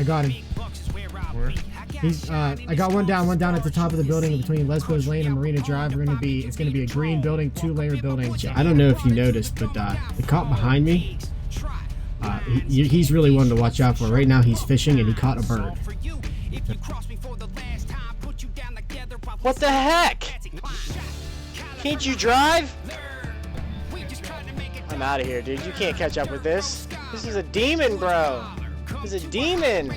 got him. Where? He's I got one down at the top of the building between Lesbos Lane and Marina Drive. It's gonna be a green building, 2-layer building. I don't know if you noticed, but the cop behind me, he's really one to watch out for. Right now he's fishing and he caught a bird. What the heck? Can't you drive? I'm out of here, dude. You can't catch up with this. This is a demon, bro. This is a demon.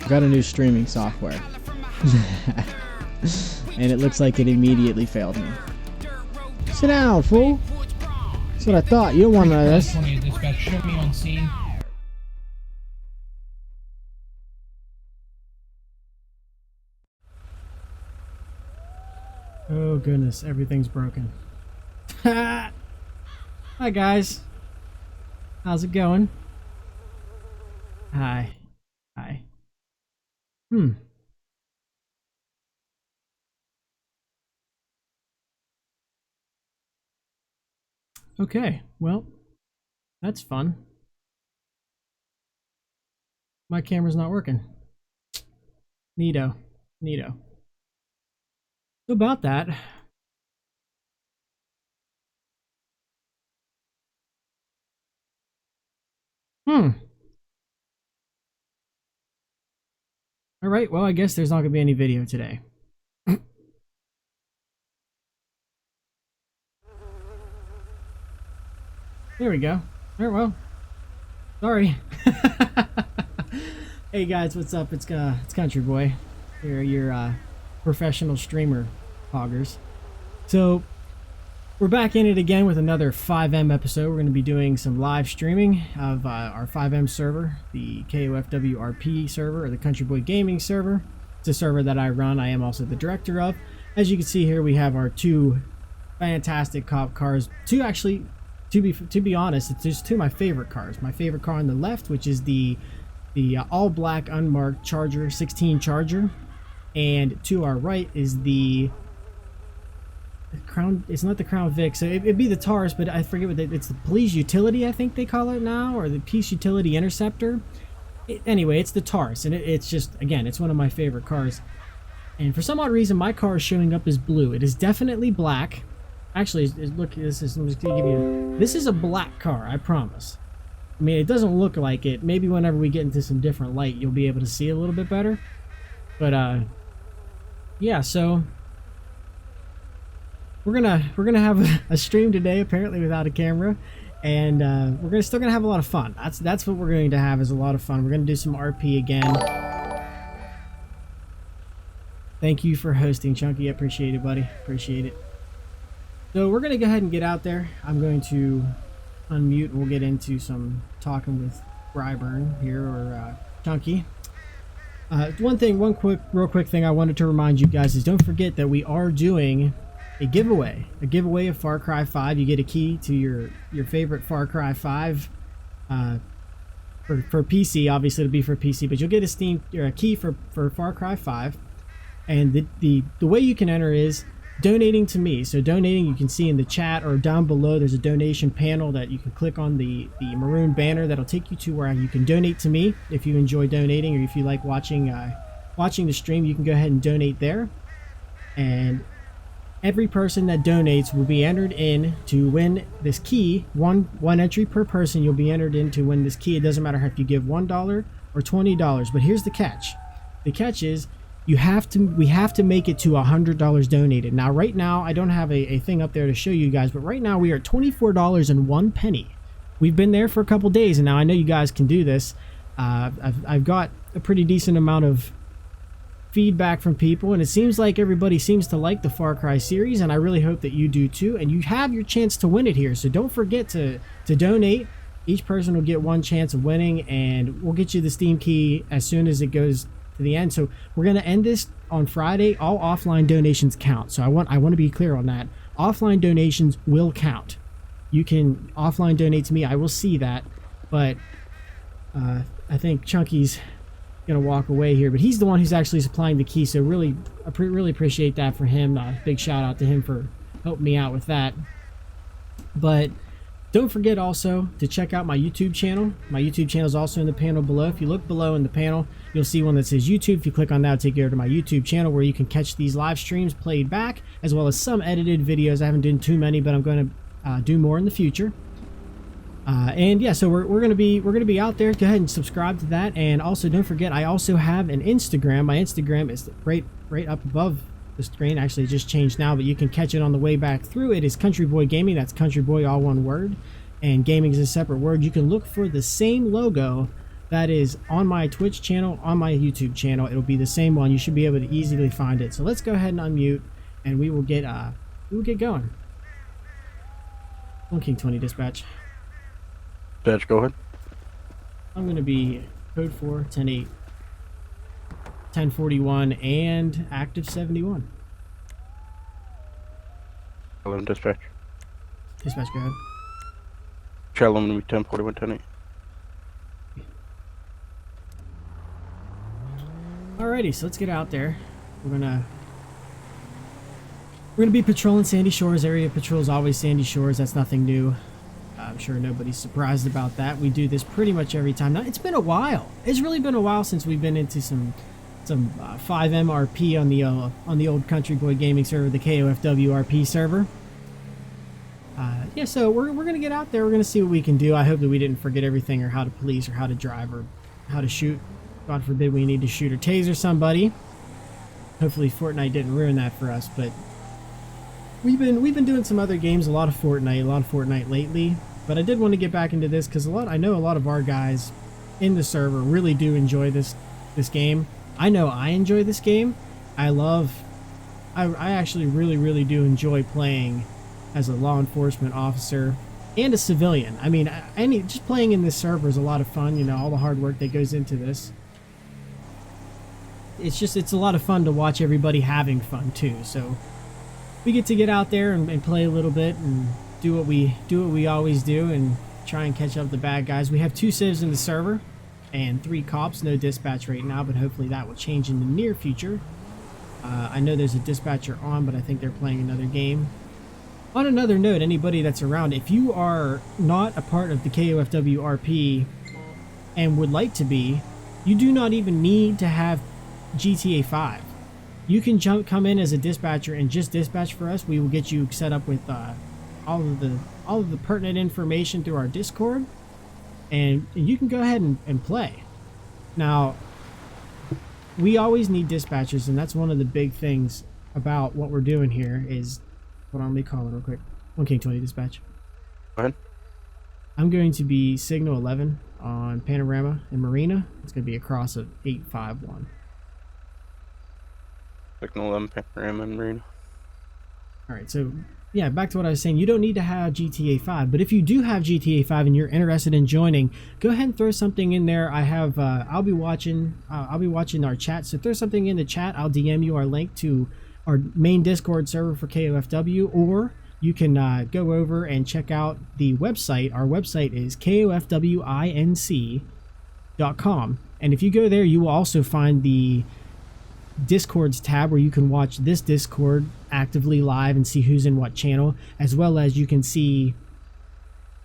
Got a new streaming software. And it looks like it immediately failed me. Sit down, fool. That's what I thought. You don't want none of this. Dispatch, show me on scene. Oh goodness, everything's broken. Hi guys. How's it going? Hi. Hi. Okay, well, that's fun. My camera's not working. Neato. Neato. So about that. Alright, well, I guess there's not going to be any video today. There we go. Alright, well. Sorry. Hey guys, what's up? It's Country Boy. Here, your professional streamer hoggers. So, we're back in it again with another FiveM episode. We're going to be doing some live streaming of our FiveM server, the KOFWRP server, or the Country Boy Gaming server. It's a server that I run. I am also the director of. As you can see here, we have our two fantastic cop cars. Two, actually, to be honest, it's just two of my favorite cars. My favorite car on the left, which is the all-black unmarked Charger, 16 Charger. And to our right is the Crown. It's not the Crown Vic, so it'd be the Taurus, but I forget what it's the Police Utility, I think they call it now, or the Peace Utility Interceptor. Anyway, it's the Taurus, and it's just, again, it's one of my favorite cars. And for some odd reason, my car is showing up as blue. It is definitely black. Actually, look, I'm just gonna give you. This is a black car, I promise. I mean, it doesn't look like it. Maybe whenever we get into some different light, you'll be able to see a little bit better. But yeah, so we're gonna have a stream today, apparently without a camera, and we're still gonna have a lot of fun. That's what we're going to have, is a lot of fun. We're gonna do some RP again. Thank you for hosting, Chunky. I appreciate it, buddy. Appreciate it. So we're gonna go ahead and get out there. I'm going to unmute, and we'll get into some talking with Ryburn here, or Chunky. One real quick thing I wanted to remind you guys is, don't forget that we are doing a giveaway of Far Cry 5. You get a key to your favorite Far Cry 5 for PC. Obviously it'll be for PC, but you'll get a key for Far Cry 5. And the way you can enter is donating to me. So donating, you can see in the chat or down below, there's a donation panel that you can click on, the maroon banner that'll take you to where you can donate to me. If you enjoy donating, or if you like watching the stream, you can go ahead and donate there. And every person that donates will be entered in to win this key. One entry per person. You'll be entered in to win this key. It doesn't matter if you give $1 or $20. But here's the catch. The catch is we have to make it to $100 donated. Now, right now, I don't have a thing up there to show you guys, but right now we are at $24.01. We've been there for a couple days, and now I know you guys can do this. I've got a pretty decent amount of feedback from people, and it seems like everybody seems to like the Far Cry series, and I really hope that you do too. And you have your chance to win it here, so don't forget to donate. Each person will get one chance of winning, and we'll get you the Steam key as soon as it goes to the end. So we're going to end this on Friday. All offline donations count, so I want to be clear on that. Offline donations will count. You can offline donate to me, I will see that, but I think Chunky's gonna walk away here, but he's the one who's actually supplying the key, so really appreciate that for him. Big shout out to him for helping me out with that. But Don't forget also to check out my YouTube channel. My YouTube channel is also in the panel below. If you look below in the panel, you'll see one that says YouTube. If you click on that, it'll take you over to my YouTube channel where you can catch these live streams played back, as well as some edited videos. I haven't done too many, but I'm going to do more in the future. And yeah, so we're gonna be out there. Go ahead and subscribe to that, and also don't forget I also have an Instagram. My Instagram is right up above the screen. Actually, it just changed now, but you can catch it on the way back through. It is Country Boy Gaming. That's Country Boy all one word, and gaming is a separate word. You can look for the same logo that is on my Twitch channel, on my YouTube channel. It'll be the same one. You should be able to easily find it. So let's go ahead and unmute, and we will get going. On King 20 dispatch. Dispatch, go ahead. I'm going to be code 4, 10-8, 1041, and active 71. 11 dispatch. Dispatch, go ahead. Child 11 to be 1041, 10-8. Alrighty, so let's get out there. We're gonna be patrolling Sandy Shores. Area patrols always Sandy Shores. That's nothing new. I'm sure nobody's surprised about that. We do this pretty much every time. Now, it's been a while. It's really been a while since we've been into some FiveM RP on the old Country Boy Gaming server, the KOFW RP server. Yeah, so we're gonna get out there. We're gonna see what we can do. I hope that we didn't forget everything, or how to police, or how to drive, or how to shoot. God forbid we need to shoot or taser somebody. Hopefully Fortnite didn't ruin that for us, but we've been doing some other games, a lot of Fortnite lately. But I did want to get back into this because I know a lot of our guys in the server really do enjoy this game. I know I enjoy this game. I actually really do enjoy playing as a law enforcement officer and a civilian. I mean, just playing in this server is a lot of fun. You know, all the hard work that goes into this. It's a lot of fun to watch everybody having fun too. So we get out there and play a little bit and do what we always do, and try and catch up the bad guys. We have 2 civs in the server and 3 cops. No dispatch right now, but hopefully that will change in the near future. I know there's a dispatcher on, but I think they're playing another game. On another note, anybody that's around, if you are not a part of the KOFW RP and would like to be, you do not even need to have GTA 5. You can come in as a dispatcher and just dispatch for us. We will get you set up with all of the pertinent information through our Discord, and you can go ahead and play. Now, we always need dispatchers, and that's one of the big things about what we're doing here is, hold on, let me call it real quick. 1 King 20 dispatch. Go ahead. I'm going to be Signal 11 on Panorama and Marina. It's going to be across of 851. Signal 11, Panorama, and Marina. Alright, so yeah, back to what I was saying. You don't need to have GTA 5, but if you do have GTA 5 and you're interested in joining, go ahead and throw something in there. I have I'll be watching our chat, so throw something in the chat. I'll DM you our link to our main Discord server for KOFW, or you can go over and check out the website. Our website is kofwinc.com, and if you go there, you will also find the Discords tab where you can watch this Discord actively live and see who's in what channel, as well as you can see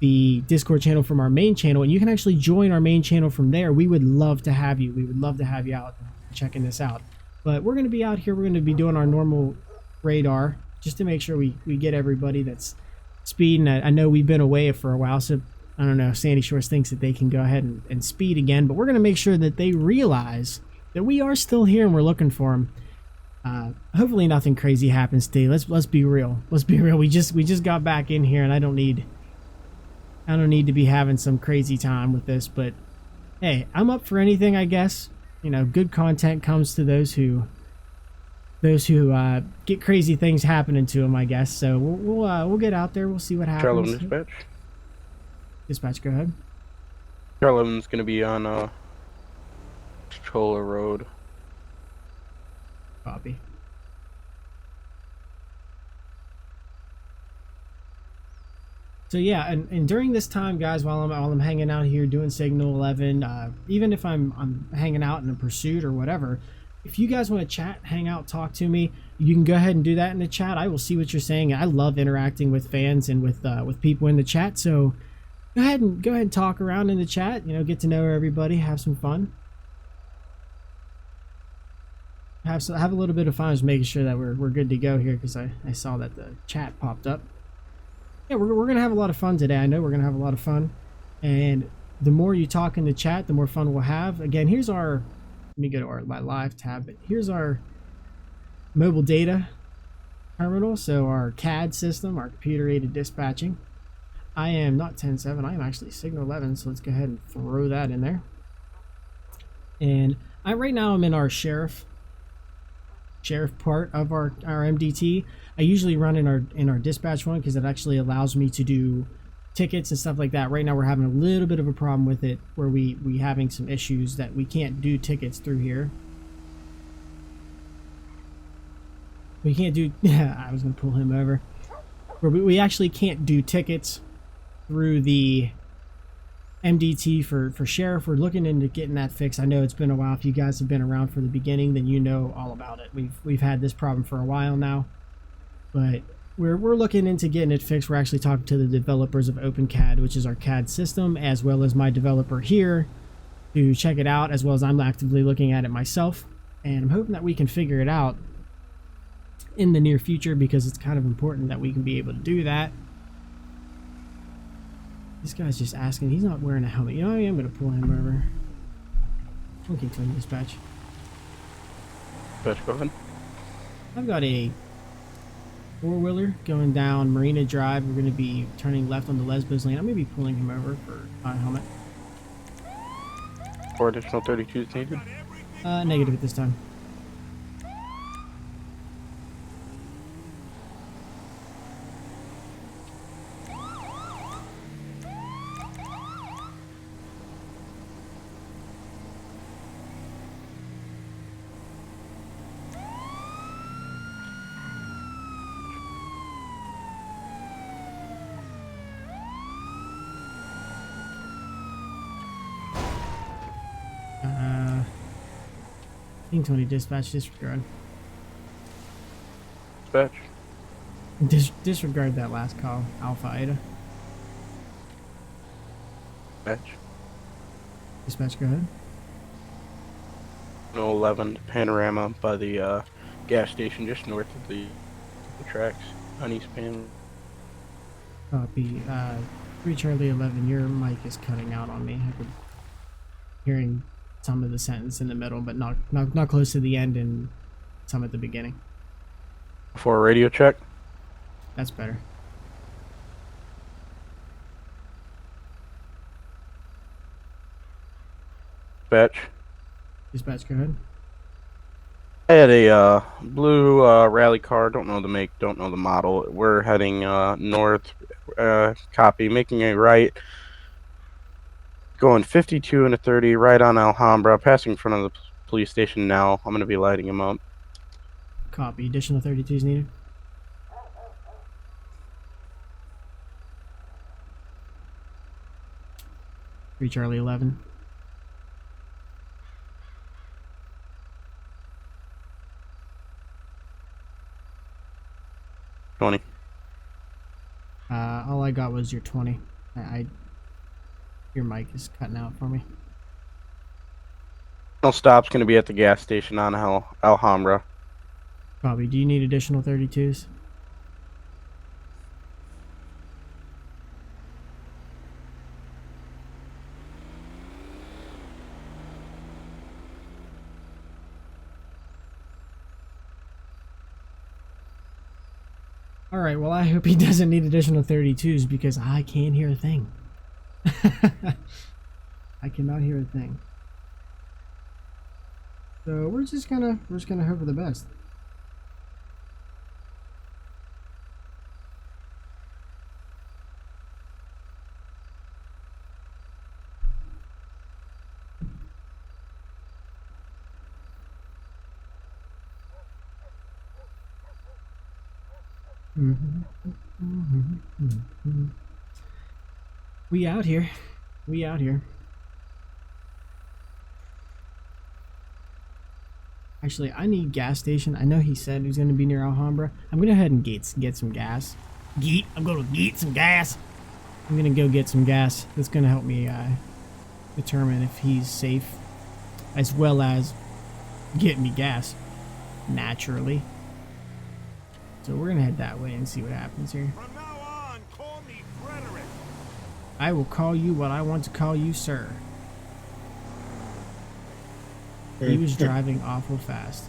the Discord channel from our main channel, and you can actually join our main channel from there. We would love to have you. We would love to have you out checking this out. But we're going to be out here. We're going to be doing our normal radar just to make sure we get everybody that's speeding. I know we've been away for a while, so I don't know. Sandy Shores thinks that they can go ahead and speed again, but we're going to make sure that they realize that we are still here and we're looking for them. Hopefully nothing crazy happens today. Let's be real. Let's be real. We just got back in here, and I don't need to be having some crazy time with this. But hey, I'm up for anything, I guess. You know, good content comes to those who get crazy things happening to them, I guess. So we'll get out there. We'll see what happens. Charlie 11 dispatch. Dispatch, go ahead. Charlie 11's gonna be on Chola Road. Copy. So yeah, and during this time, guys, while I'm hanging out here doing Signal 11, even if I'm hanging out in a pursuit or whatever, if you guys want to chat, hang out, talk to me, you can go ahead and do that in the chat. I will see what you're saying. I love interacting with fans and with people in the chat. So go ahead and talk around in the chat. You know, get to know everybody, have some fun. Have a little bit of fun, just making sure that we're good to go here, because I saw that the chat popped up. Yeah, we're gonna have a lot of fun today. I know we're gonna have a lot of fun, and the more you talk in the chat, the more fun we'll have. Again, here's our, let me go to my live tab, but here's our mobile data terminal. So our CAD system, our computer aided dispatching. I am not 10.7, I am actually Signal 11, so let's go ahead and throw that in there. And right now I'm in our sheriff part of our MDT. I usually run in our dispatch one because it actually allows me to do tickets and stuff like that. Right now we're having a little bit of a problem with it, where we having some issues that we can't do tickets through here. We can't do, yeah, I was gonna pull him over. Where we actually can't do tickets through the MDT for sheriff. We're looking into getting that fixed. I know it's been a while. If you guys have been around for the beginning, then you know all about it. We've had this problem for a while now, but we're looking into getting it fixed. We're actually talking to the developers of OpenCAD, which is our CAD system, as well as my developer here, to check it out, as well as I'm actively looking at it myself, and I'm hoping that we can figure it out in the near future, because it's kind of important that we can be able to do that. This guy's just asking. He's not wearing a helmet. You know, I am going to pull him over. Okay, clean dispatch. Dispatch, go ahead. I've got a four-wheeler going down Marina Drive. We're going to be turning left on the Lesbos lane. I'm going to be pulling him over for a helmet. 4 additional 32s needed. Negative at this time. King 20 dispatch, disregard. Dispatch. Disregard that last call, Alpha Ida. Dispatch. Dispatch, go ahead. No 11 Panorama by the gas station just north of the tracks on East Pan. Copy. 3 Charlie 11, your mic is cutting out on me. I could hearing some of the sentence in the middle, but not close to the end, and some at the beginning. For a radio check. That's better. Dispatch. Dispatch, go ahead. I had a blue rally car, don't know the make, don't know the model. We're heading north, copy, making a right, going 52 and a 30 right on Alhambra, passing in front of the police station now. I'm going to be lighting him up. Copy. Additional 32s needed. Three Charlie 11. All I got was your 20. Your mic is cutting out for me. No stop's going to be at the gas station on Alhambra. Bobby, do you need additional 32s? Alright, well I hope he doesn't need additional 32s, because I can't hear a thing. I cannot hear a thing. So we're just gonna hope for the best. We out here. We out here. Actually, I need gas station. I know he said he was going to be near Alhambra. I'm going to head and get some gas. I'm going to get some gas. I'm going to go get some gas. That's going to help me determine if he's safe, as well as get me gas, naturally. So we're going to head that way and see what happens here. From now on, call me Frederick. I will call you what I want to call you, sir. He was driving awful fast.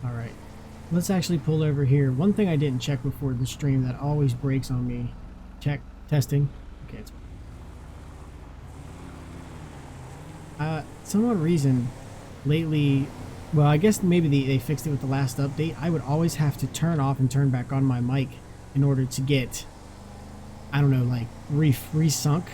Alright, let's actually pull over here. One thing I didn't check before the stream that always breaks on me. Check, testing. Okay, it's... some odd reason, lately, well, I guess maybe they fixed it with the last update. I would always have to turn off and turn back on my mic in order to get, I don't know, like, re-sunk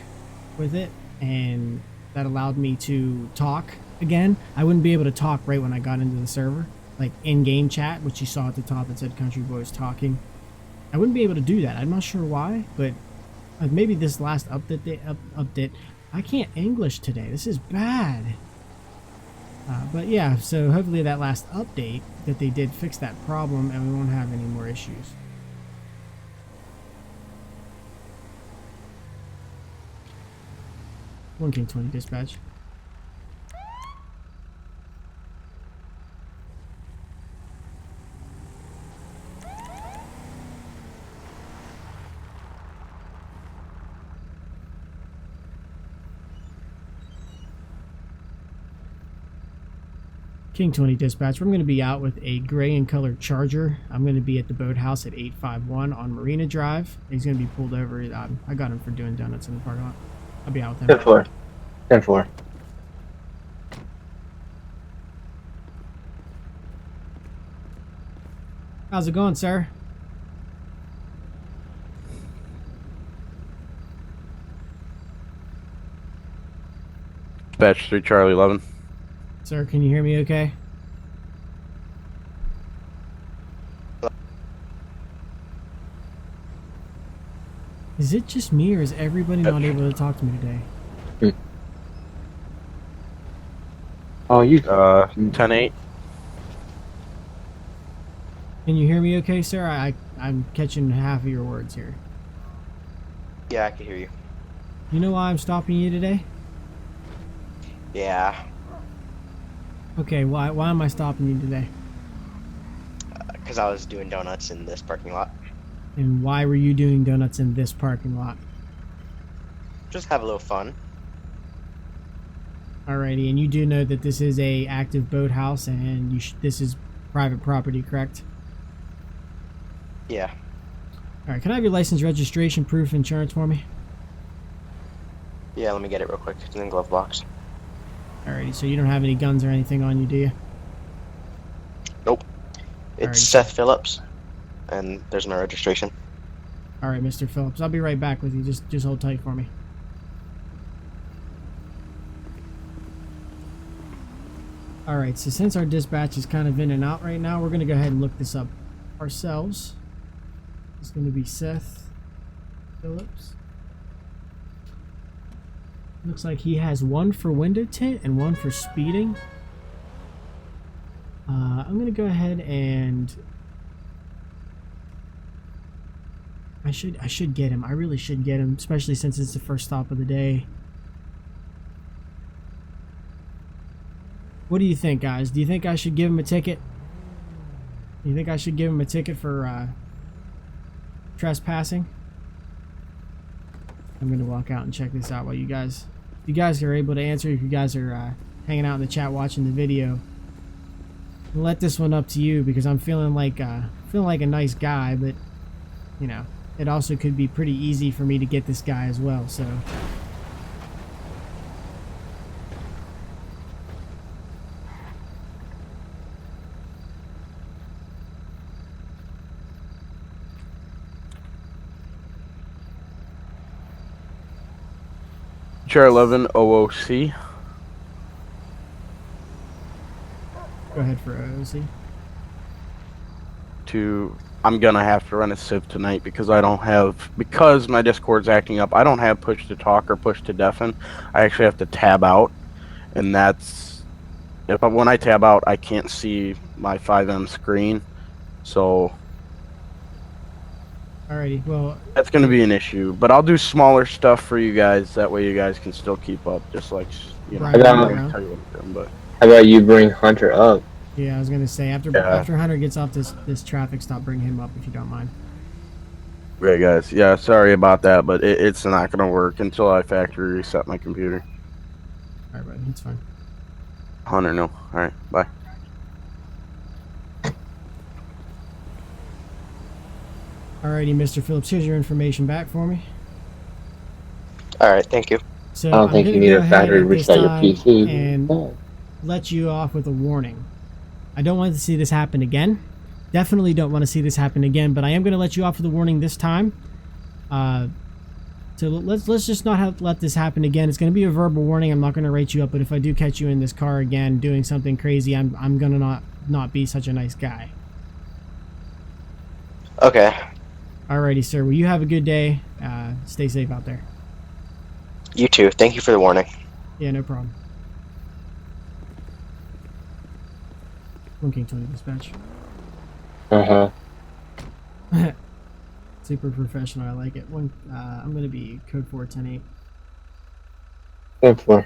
with it. And that allowed me to talk again. I wouldn't be able to talk right when I got into the server. Like in-game chat, which you saw at the top that said Country Boys Talking. I wouldn't be able to do that. I'm not sure why, but maybe this last update. I can't English today. This is bad. But yeah, so hopefully that last update that they did fix that problem and we won't have any more issues. One King 20 dispatch. King 20 dispatch, I'm going to be out with a gray and colored Charger. I'm going to be at the boathouse at 851 on Marina Drive. He's going to be pulled over. I got him for doing donuts in the parking lot. I'll be out with him. 10-4. 10-4. How's it going, sir? Dispatch 3 Charlie 11. Sir, can you hear me okay? Is it just me or is everybody not able to talk to me today? Oh, you. 10-8. Can you hear me okay, sir? I'm catching half of your words here. Yeah, I can hear you. You know why I'm stopping you today? Yeah, Okay, why am I stopping you today? because I was doing donuts in this parking lot. And why were you doing donuts in this parking lot? Just have a little fun. Alrighty, and you do know that this is a active boathouse and this is private property, correct? Yeah. Alright, can I have your license, registration, proof, insurance for me? Yeah, let me get it real quick. It's in the glove box. Alrighty, so you don't have any guns or anything on you, do you? Nope. It's Alright. Seth Phillips, and there's my registration. Alright, Mr. Phillips, I'll be right back with you. Just hold tight for me. Alright, so since our dispatch is kind of in and out right now, we're going to go ahead and look this up ourselves. It's going to be Seth Phillips. Looks like he has one for window tint and one for speeding. I'm going to go ahead and... I should get him. I really should get him, especially since it's the first stop of the day. What do you think, guys? Do you think I should give him a ticket? Do you think I should give him a ticket for trespassing? I'm gonna walk out and check this out while you guys are able to answer. If you guys are hanging out in the chat watching the video, I'll let this one up to you because I'm feeling like a nice guy, but you know, it also could be pretty easy for me to get this guy as well. So Chair 11 OOC. Go ahead for OC. I'm gonna have to run a civ tonight because because my Discord's acting up. I don't have push to talk or push to deafen. I actually have to tab out, and when I tab out, I can't see my FiveM screen, so Alrighty, well, that's gonna be an issue. But I'll do smaller stuff for you guys. That way, you guys can still keep up, just like Brian, you I go can around. tell you what I'm doing, but. How about you bring Hunter up? Yeah, I was gonna say after Hunter gets off this traffic stop, bring him up if you don't mind. Great, guys. Yeah, sorry about that, but it's not gonna work until I factory reset my computer. Alright, buddy, it's fine. Hunter, no. All right, bye. Alrighty, Mr. Phillips, here's your information back for me. Alright, thank you. So I don't I'm think gonna you need go a ahead factory at this reset your time PC. and Oh. let you off with a warning. I don't want to see this happen again. Definitely don't want to see this happen again, but I am going to let you off with a warning this time. So let's just not let this happen again. It's going to be a verbal warning. I'm not going to rate you up, but if I do catch you in this car again doing something crazy, I'm going to not be such a nice guy. Okay. Alrighty, sir. Well, you have a good day. Stay safe out there. You too. Thank you for the warning. Yeah, no problem. King 20 dispatch. Super professional. I like it. I'm going to be code 4108. 10-4.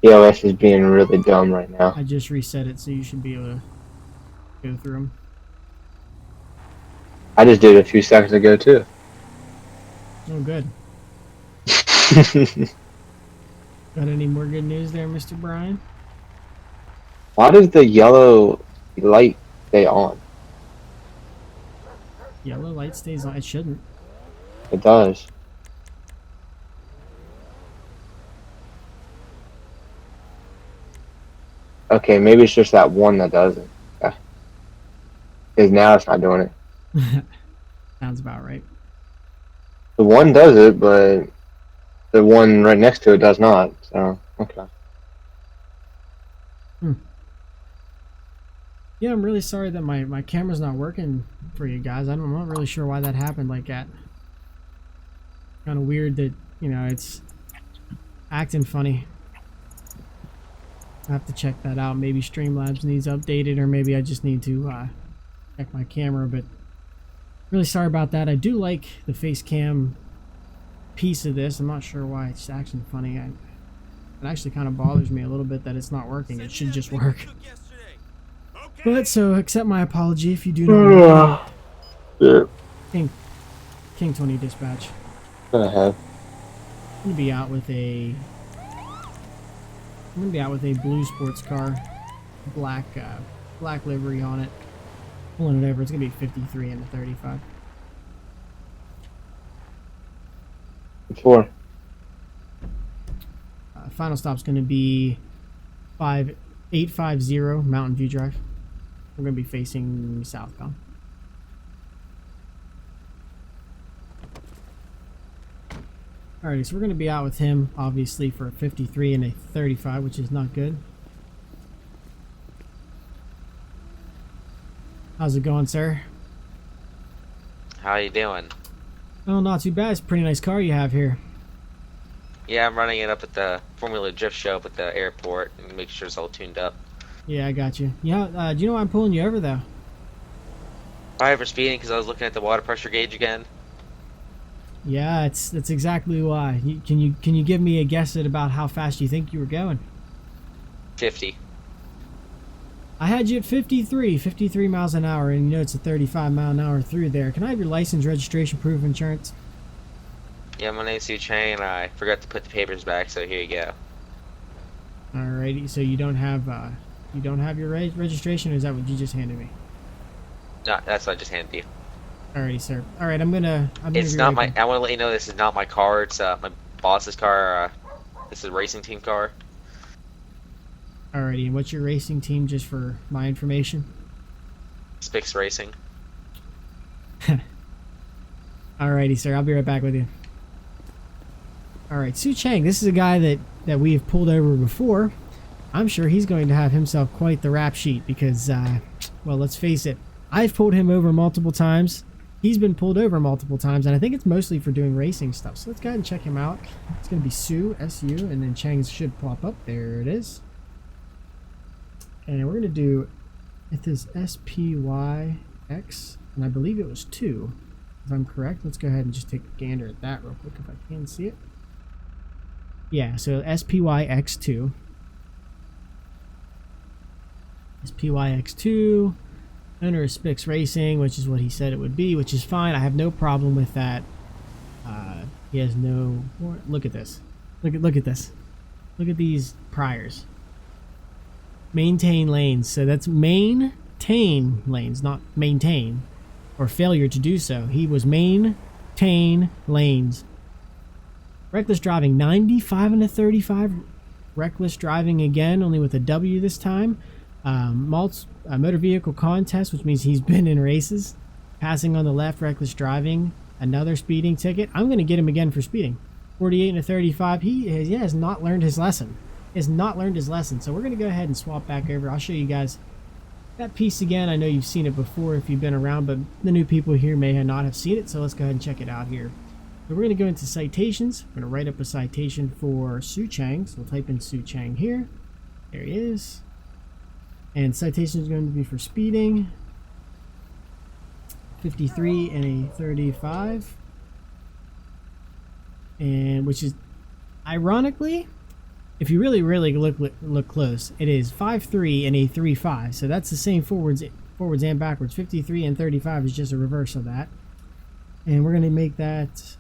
EOS is being really dumb right now. I just reset it, so you should be able to go through them. I just did it a few seconds ago too. Oh, good. Got any more good news there, Mr. Brian? Why does the yellow light stay on? Yellow light stays on. It shouldn't. It does. Okay, maybe it's just that one that doesn't. Because now it's not doing it. Sounds about right. The one does it, but the one right next to it does not. So, okay. Yeah, I'm really sorry that my camera's not working for you guys. I'm not really sure why that happened like that. Kind of weird that, it's acting funny. I have to check that out. Maybe Streamlabs needs updated, or maybe I just need to check my camera, but really sorry about that. I do like the face cam piece of this. I'm not sure why it's acting funny. It actually kind of bothers me a little bit that it's not working. It should just work. But so accept my apology if you do not know. Yeah. King 20 dispatch. Go ahead. I'm gonna be out with a blue sports car, black livery on it. Pulling it over. It's gonna be 53 and a 35. 4. Final stop's gonna be 5850 Mountain View Drive. We're gonna be facing southbound. Alrighty, so we're gonna be out with him, obviously, for a 53 and a 35, which is not good. How's it going, sir? How you doing? Oh, not too bad. It's a pretty nice car you have here. Yeah, I'm running it up at the Formula Drift Show up at the airport and make sure it's all tuned up. Yeah, I got you. Yeah, do you know why I'm pulling you over, though? Probably for speeding because I was looking at the water pressure gauge again. Yeah, that's exactly why. Can you give me a guess at about how fast you think you were going? 50. I had you at 53 miles an hour, and it's a 35 mile an hour through there. Can I have your license, registration, proof of insurance? Yeah, my name's Sue Chang and I forgot to put the papers back, so here you go. Alrighty, so you don't have your registration, or is that what you just handed me? No, that's what I just handed you. Alrighty, sir. Alright, I'm gonna It's be not right I want to let you know this is not my car. It's my boss's car. This is a racing team car. Alrighty, and what's your racing team, just for my information? Spix Racing. Alrighty, sir. I'll be right back with you. Alright, Su Chang. This is a guy that we have pulled over before. I'm sure he's going to have himself quite the rap sheet because, well, let's face it. I've pulled him over multiple times. He's been pulled over multiple times, and I think it's mostly for doing racing stuff. So let's go ahead and check him out. It's going to be Su, S-U, and then Chang's should pop up. There it is. And we're going to do, it is S-P-Y-X, and I believe it was 2, if I'm correct. Let's go ahead and just take a gander at that real quick if I can see it. Yeah, so SPYX2. SPYX2. Owner is Spix Racing, which is what he said it would be, which is fine. I have no problem with that. He has no... Look at this. Look at this. Look at these priors. Maintain lanes. So that's maintain lanes, not maintain. Or failure to do so. He was maintain lanes. Reckless driving, 95 and a 35. Reckless driving again, only with a W this time. Motor vehicle contest, which means he's been in races. Passing on the left, reckless driving. Another speeding ticket. I'm going to get him again for speeding. 48 and a 35. He has not learned his lesson. He has not learned his lesson. So we're going to go ahead and swap back over. I'll show you guys that piece again. I know you've seen it before if you've been around, but the new people here may not have seen it. So let's go ahead and check it out here. So we're going to go into citations. I'm going to write up a citation for Su Chang. So we'll type in Su Chang here. There he is. And citation is going to be for speeding. 53 and a 35. And which is, ironically, if you really look close, it is 53 and a 35. So that's the same forwards and backwards. 53 and 35 is just a reverse of that. And we're going to make that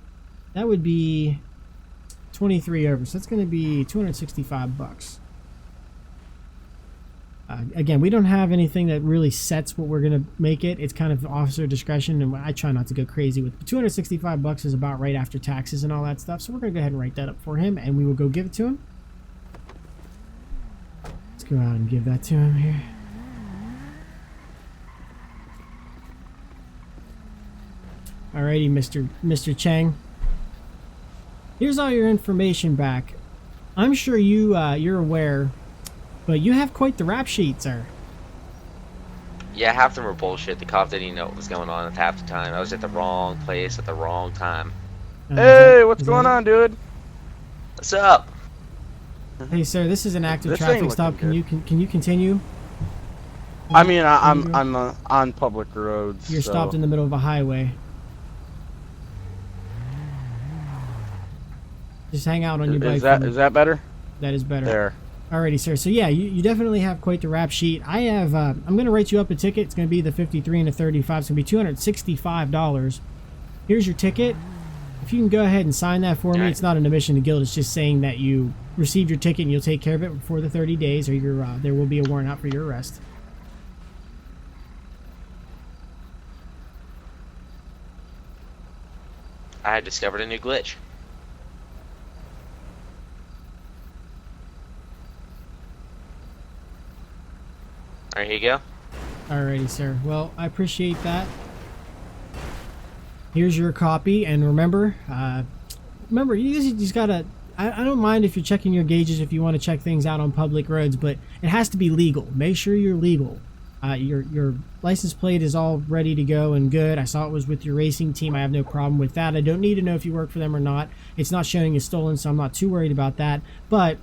would be 23 over. So that's going to be 265 bucks. Again, we don't have anything that really sets what we're going to make it. It's kind of officer discretion, and I try not to go crazy with it. 265 bucks is about right after taxes and all that stuff. So we're going to go ahead and write that up for him, and we will go give it to him. Let's go out and give that to him here. Alrighty, Mr. Chang. Here's all your information back. I'm sure you're aware, but you have quite the rap sheet, sir. Yeah, half of them were bullshit. The cop didn't even know what was going on at half the time. I was at the wrong place at the wrong time. Hey, what's going on, dude? What's up? Hey, sir, this is an active This traffic ain't stop. looking Can you continue? I mean, I'm on public roads. You're so. stopped in the middle of a highway. Just hang out on your bike. Is that better? That is better. There. Alrighty, sir. So yeah, you definitely have quite the rap sheet. I have. I'm going to write you up a ticket. It's going to be the 53 and the 35. It's going to be $265. Here's your ticket. If you can go ahead and sign that for me, it's not an admission to guilt. It's just saying that you received your ticket and you'll take care of it before the 30 days, or there will be a warrant out for your arrest. I had discovered a new glitch. Alright, here you go. Alrighty, sir. Well, I appreciate that. Here's your copy, and remember, you just gotta. I don't mind if you're checking your gauges if you want to check things out on public roads, but it has to be legal. Make sure you're legal. Your license plate is all ready to go and good. I saw it was with your racing team. I have no problem with that. I don't need to know if you work for them or not. It's not showing you stolen, so I'm not too worried about that. But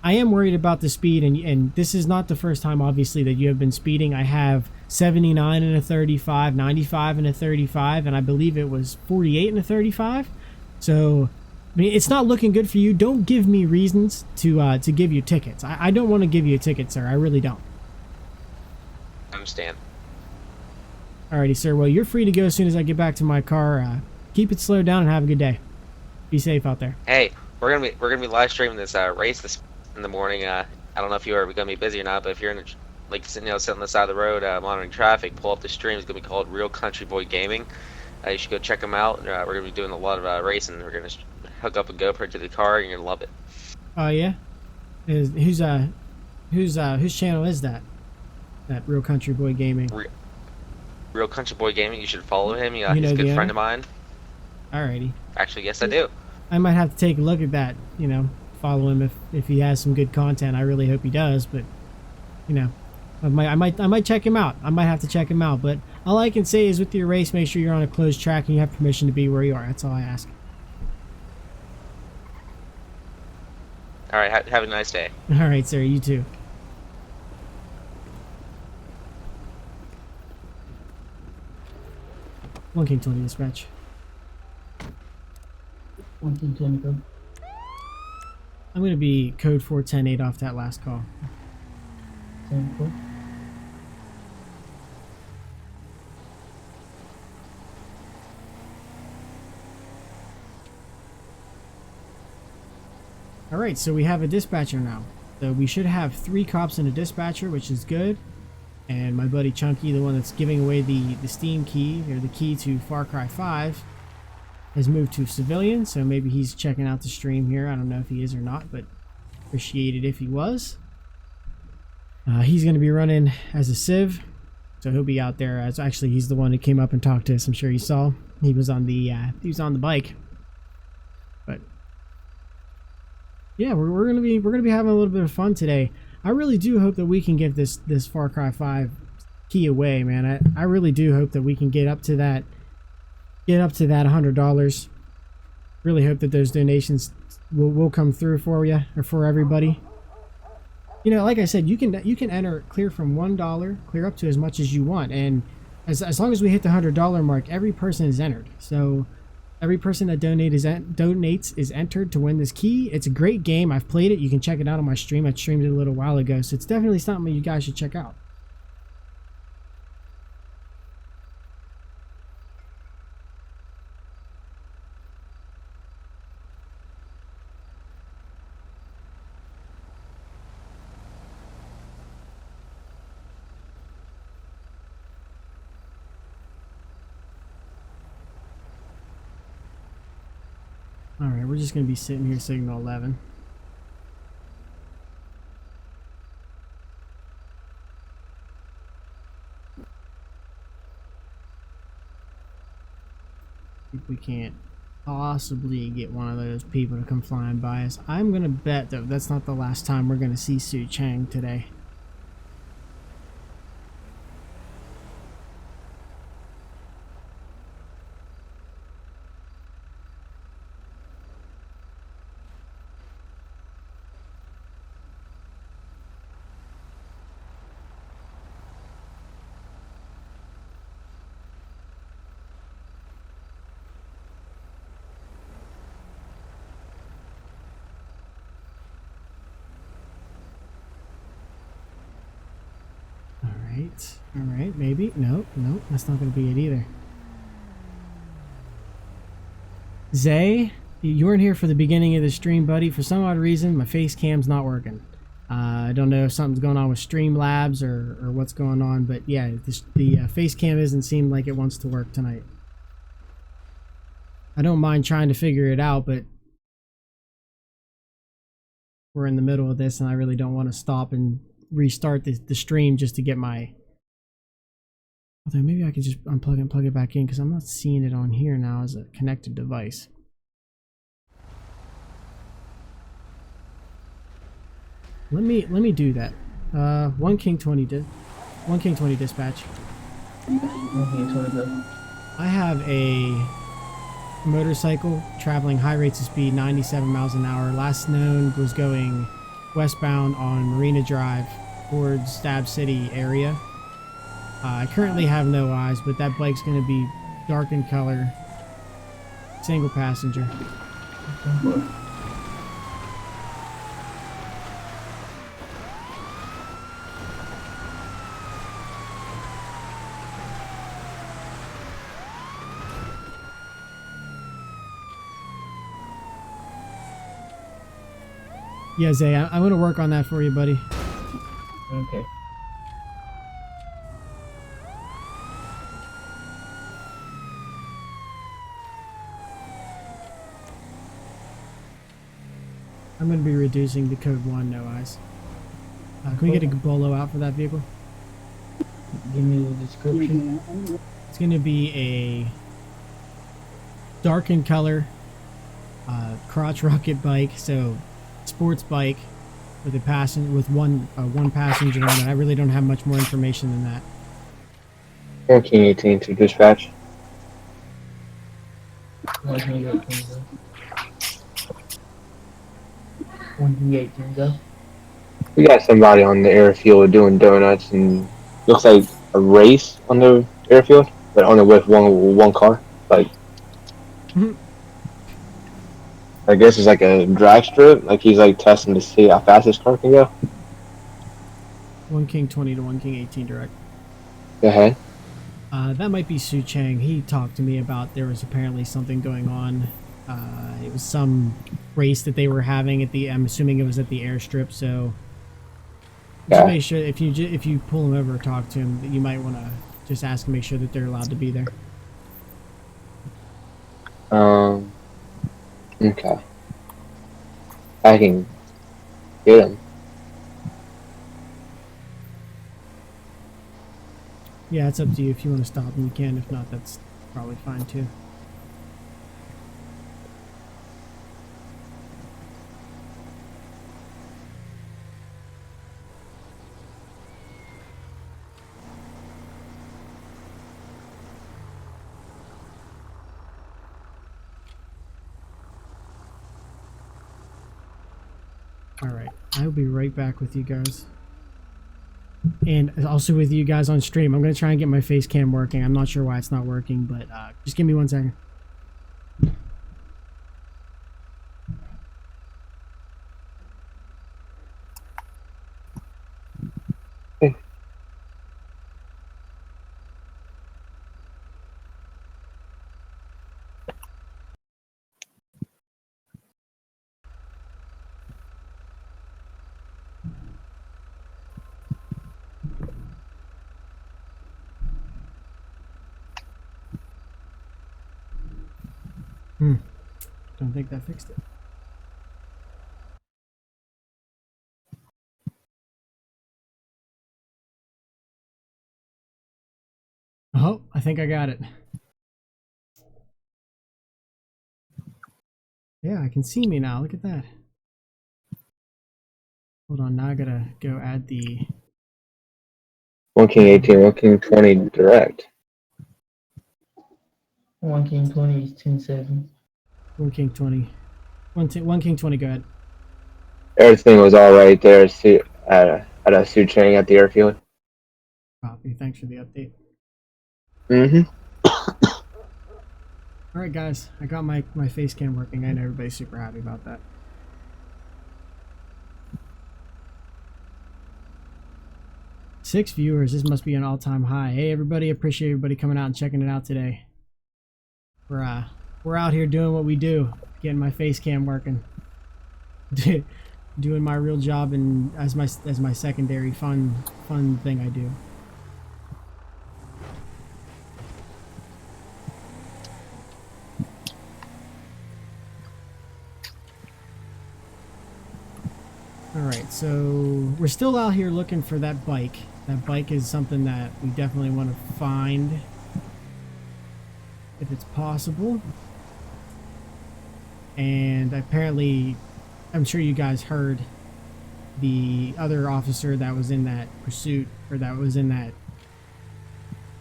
I am worried about the speed, and this is not the first time, obviously, that you have been speeding. I have 79 and a 35, 95 and a 35, and I believe it was 48 and a 35. So, I mean, it's not looking good for you. Don't give me reasons to give you tickets. I don't want to give you a ticket, sir. I really don't. I understand. Alrighty, sir. Well, you're free to go as soon as I get back to my car. Keep it slowed down and have a good day. Be safe out there. Hey, we're gonna be live streaming this race this in the morning. I don't know if you are gonna be busy or not, but if you're in sitting on the side of the road monitoring traffic, pull up the stream. It's gonna be called Real Country Boy Gaming. You should go check them out. We're gonna be doing a lot of racing. We're gonna hook up a GoPro to the car, and you're gonna love it. Oh yeah. Whose channel is that? That Real Country Boy Gaming. Real Country Boy Gaming. You should follow him. You He's know a good the friend owner? of mine. Alrighty. Actually, yes, I do. I might have to take a look at that, you know, follow him if he has some good content. I really hope he does, but you know, I might check him out. I might have to check him out, but all I can say is with your race, make sure you're on a closed track and you have permission to be where you are. That's all I ask. All right, have a nice day. Alright, sir, you too. One King 20 dispatch. 1 King 20 code. I'm gonna be code 4108 off that last call. Same code. Alright, so we have a dispatcher now. So we should have 3 cops and a dispatcher, which is good. And my buddy Chunky, the one that's giving away the Steam key, or the key to Far Cry 5, has moved to civilian, so maybe he's checking out the stream here. I don't know if he is or not, but appreciate it if he was. He's going to be running as a civ, so he'll be out there. As actually, he's the one who came up and talked to us. I'm sure you saw. He was on the bike. But yeah, we're gonna be having a little bit of fun today. I really do hope that we can get this Far Cry 5 key away, man. I really do hope that we can get up to that $100. Really hope that those donations will come through for you or for everybody. You know, like I said, you can enter clear from $1 clear up to as much as you want, and as long as we hit the $100 mark, every person is entered. So every person that donates is entered to win this key. It's a great game. I've played it. You can check it out on my stream. I streamed it a little while ago, so it's definitely something you guys should check out. Alright, we're just going to be sitting here signal 11. If we can't possibly get one of those people to come flying by us. I'm going to bet that that's not the last time we're going to see Su Chang today. Alright, maybe. No, that's not going to be it either. Zay, you weren't here for the beginning of the stream, buddy. For some odd reason, my face cam's not working. I don't know if something's going on with Streamlabs or what's going on, but yeah, the face cam doesn't seem like it wants to work tonight. I don't mind trying to figure it out, but we're in the middle of this and I really don't want to stop and restart the stream just to get my... Although maybe I could just unplug and plug it back in because I'm not seeing it on here now as a connected device. Let me do that. 1 King 20 dispatch. 1 King 20 code. I have a motorcycle traveling high rates of speed, 97 miles an hour. Last known was going westbound on Marina Drive towards Stab City area. I currently have no eyes, but that bike's going to be dark in color, single passenger. Yeah, Zay, I'm going to work on that for you, buddy. Okay. I'm going to be reducing the code 1, no eyes. Can we get a bolo out for that vehicle? Give me the description. It's going to be a dark in color, crotch rocket bike, so sports bike with one passenger on it. I really don't have much more information than that. 1418 to dispatch. 118 go. 118 go. We got somebody on the airfield doing donuts and looks like a race on the airfield, but only with one car. Like I guess it's like a drag strip. Like he's like testing to see how fast his car can go. 1 King 20 to 1 King 18 direct. Go ahead. That might be Su Chang. He talked to me about there was apparently something going on. It was some race that they were having at the. I'm assuming it was at the airstrip. So just make sure if you pull him over or talk to him, that you might want to just ask and make sure that they're allowed to be there. Okay. I can get him. Yeah, it's up to you. If you want to stop him, you can. If not, that's probably fine too. Alright, I'll be right back with you guys. And also with you guys on stream. I'm going to try and get my face cam working. I'm not sure why it's not working, but just give me 1 second. Don't think that fixed it. Oh, I think I got it. Yeah, I can see me now. Look at that. Hold on, now I gotta go add the... 1 King 18, 1 King 20 direct. 1 King 20 is 10-7. 1 King 20. 1 King 20, go ahead. Everything was all right there at a Su Chang at the airfield. Copy, thanks for the update. Mm-hmm. Alright guys, I got my face cam working. I know everybody's super happy about that. Six viewers, this must be an all-time high. Hey everybody, appreciate everybody coming out and checking it out today. We're out here doing what we do, getting my face cam working. Doing my real job and as my secondary fun thing I do. Alright, so we're still out here looking for that bike. That bike is something that we definitely want to find if it's possible. And apparently, I'm sure you guys heard the other officer that was in that pursuit, or that was in that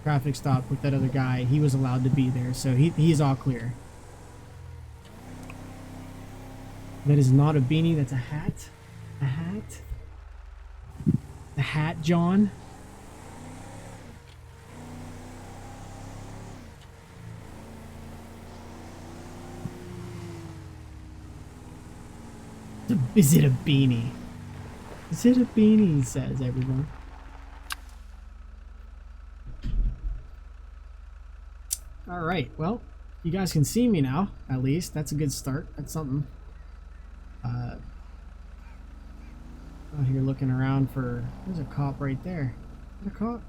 traffic stop with that other guy, he was allowed to be there, so he's all clear. That is not a beanie, that's a hat. A hat? A hat, John? Is it a beanie? Is it a beanie, says everyone. Alright, well, you guys can see me now, at least. That's a good start. That's something. Out here looking around for... There's a cop right there. Is that a cop?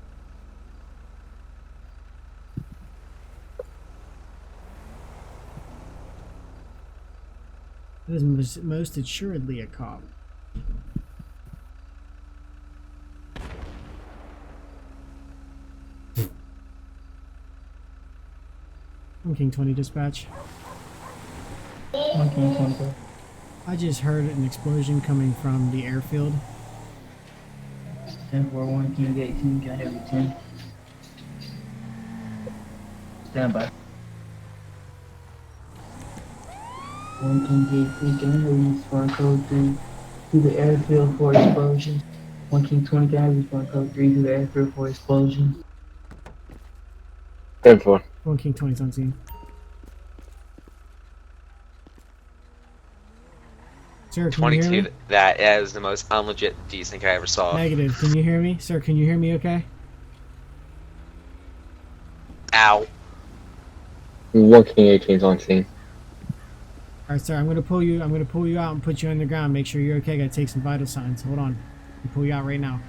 That is most assuredly a cop. 1 King 20 dispatch. 1 King 25. I just heard an explosion coming from the airfield. 10 for 1 King 18. Can I have you 10? Stand by. 1 King 18. Can I have you respond code 3 to the airfield for explosion? 1 King 20. Can I have you respond code 3 to the airfield for explosion? 10-4. 1 King 20 is on scene. Sir, can you hear 22. me? That is the most unlegit desync I ever saw. Negative. Can you hear me? Sir, can you hear me okay? Ow. 1 King 18 is on scene. Alright, sir, I'm gonna pull you out and put you on the ground. Make sure you're okay. Gotta take some vital signs. Hold on. I'll pull you out right now.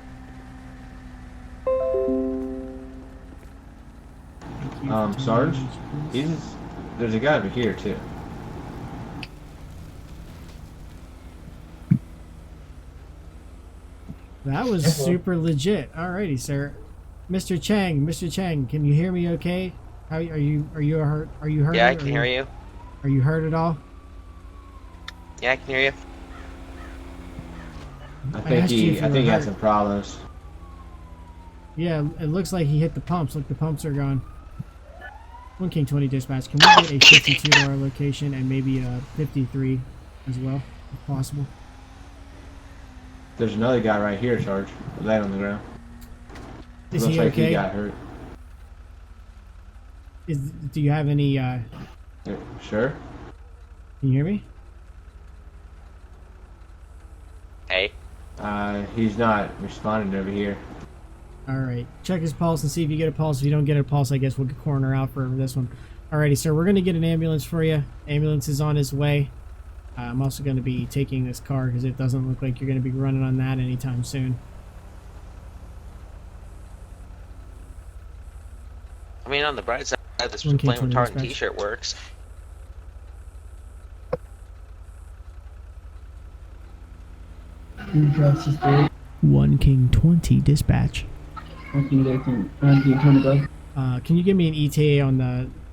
Sarge, there's a guy over here too. That was super legit. Alrighty, sir. Mr. Chang, can you hear me okay? How are you hurt? Are you hurt? Yeah, I can hear you. Are you hurt at all? Yeah, I can hear you. I think asked you he if you were had hurt. some problems. Yeah, it looks like he hit the pumps. Look, the pumps are gone. 1 King 20 dispatch. Can we get a 52 to our location and maybe a 53 as well, if possible? There's another guy right here, Sarge. Laying on the ground. Is Looks he like okay? he got hurt. Do you have any? Sure. Can you hear me? Hey. He's not responding over here. Alright, check his pulse and see if you get a pulse. If you don't get a pulse, I guess we'll get coroner out for this one. Alrighty, sir, we're going to get an ambulance for you. Ambulance is on its way. I'm also going to be taking this car because it doesn't look like you're going to be running on that anytime soon. I mean, on the bright side, this 1 King flame 20 retardant dispatch. t-shirt works. Dispatch 1 King 20 dispatch. 1 King 18. 1 King 25. Can you give me an ETA on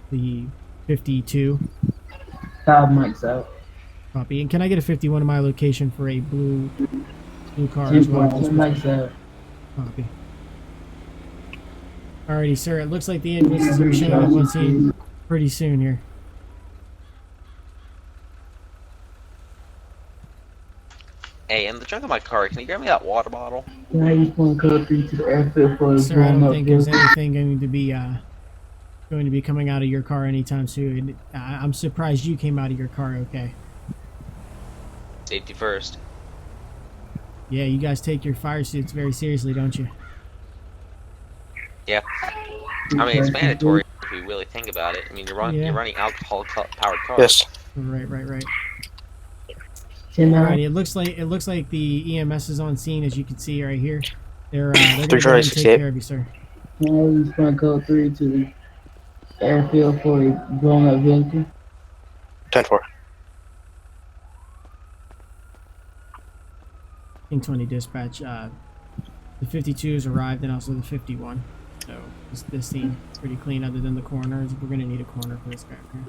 the 52? 5 mics out. Copy. And can I get a 51 in my location for a blue car 10 as for well? 10 mics out. Copy. Alrighty, sir. It looks like the ambulances are showing up on scene pretty soon here. Hey, in the trunk of my car, can you grab me that water bottle? Can I respond code 3 to the airfield for a Sir, I blown don't up think there's vehicle? anything going to be coming out of your car anytime soon. I'm surprised you came out of your car okay. Safety first. Yeah, you guys take your fire suits very seriously, don't you? Yeah. I mean, it's mandatory if you really think about it. I mean, you're Yeah. running alcohol-powered cars. Yes. Right. 10 out. Alrighty, it looks like the EMS is on scene, as you can see right here. They're gonna go ahead and 368. take care of you, sir. Can I respond code 3 to the airfield for a blown up vehicle? 10-4. King 20 dispatch. The 52 has arrived, and also the 51. So this scene is pretty clean, other than the coroners. We're gonna need a coroner for this guy. Okay?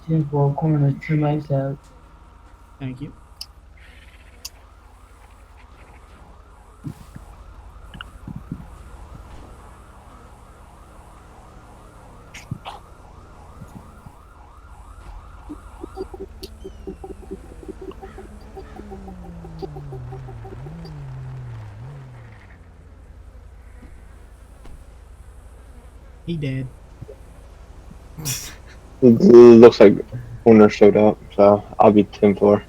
10 for corner, 2 mics out. Thank you. He dead. It looks like owner showed up, so I'll be 10-4.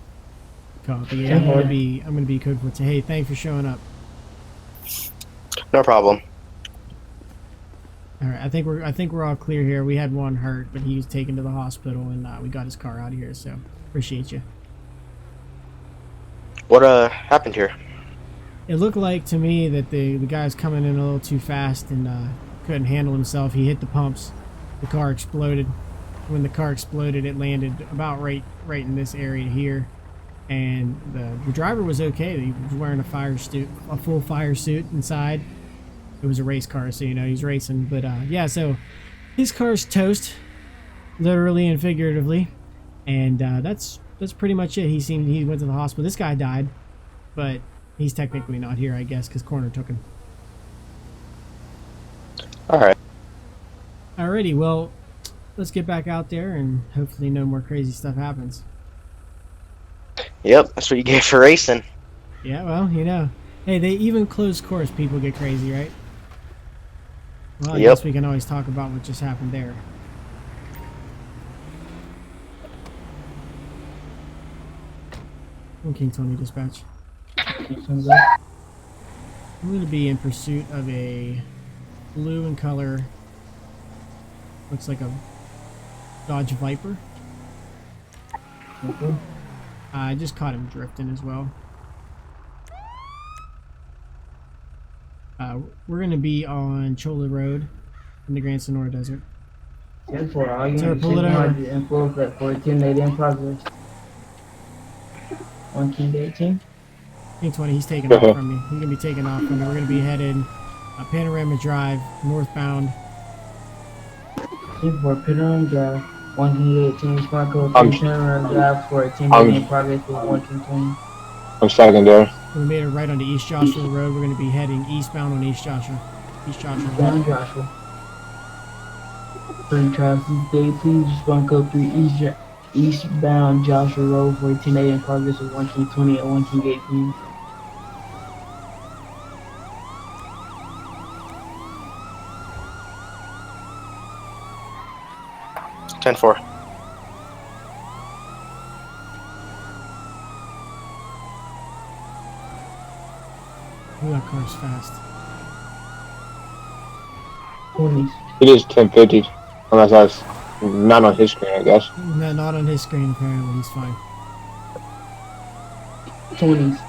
Copy. Yeah, I'm gonna be code for today. Hey, thanks for showing up. No problem. All right, I think we're all clear here. We had one hurt, but he was taken to the hospital, and we got his car out of here. So appreciate you. What happened here? It looked like to me that the guy was coming in a little too fast and couldn't handle himself. He hit the pumps. The car exploded. When the car exploded, it landed about right in this area here. And the driver was okay. He was wearing a full fire suit inside. It was a race car, so you know he's racing. But yeah, so his car's toast. literally and figuratively. And that's pretty much it. He went to the hospital. This guy died, but he's technically not here, I guess, because Corner took him. All right. Alrighty, well, let's get back out there and hopefully no more crazy stuff happens. Yep, that's what you get for racing. Yeah, well, you know. Hey, they even closed course, people get crazy, right? Well, I Yep. guess we can always talk about what just happened there. King Tony dispatch. I'm going to be in pursuit of a blue in color. Looks like a Dodge Viper. I just caught him drifting as well. We're going to be on Chola Road in the Grand Sonora Desert. Therefore, all you Sir, need to pull it signal over. the inflow that for 10 in progress. On King 18. King 20, he's taking off from me. He's going to be taking off from me. We're going to be headed Panorama Drive, northbound. For Panorama Drive, 1 King 18, respond code I'm- for Panorama Drive for 10 in progress with 1 King 20. I'm secondary. We made a right onto East Joshua Road. We're going to be heading eastbound on East Joshua. Down Joshua. 3 traffic day, please respond code 3 eastbound Joshua Road for 10 in progress with 1 King 20 and 1 King 18. Ten four. Ooh, that car's fast. 20s. It is 1050. Unless that's not on his screen, I guess. No, not on his screen, apparently. He's fine. 20s.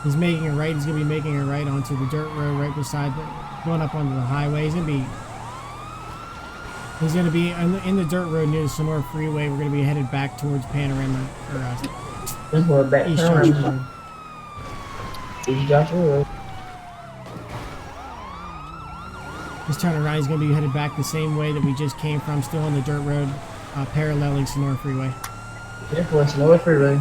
He's making a right. He's going to be making a right onto the dirt road right beside going up onto the highway. He's going to be in the dirt road near the Sonora Freeway. We're going to be headed back towards Panorama, or Therefore, back East Panorama. Joshua. East Joshua Road. He's turning around. He's going to be headed back the same way that we just came from, still on the dirt road, paralleling Sonora Freeway. Therefore, Sonora Freeway.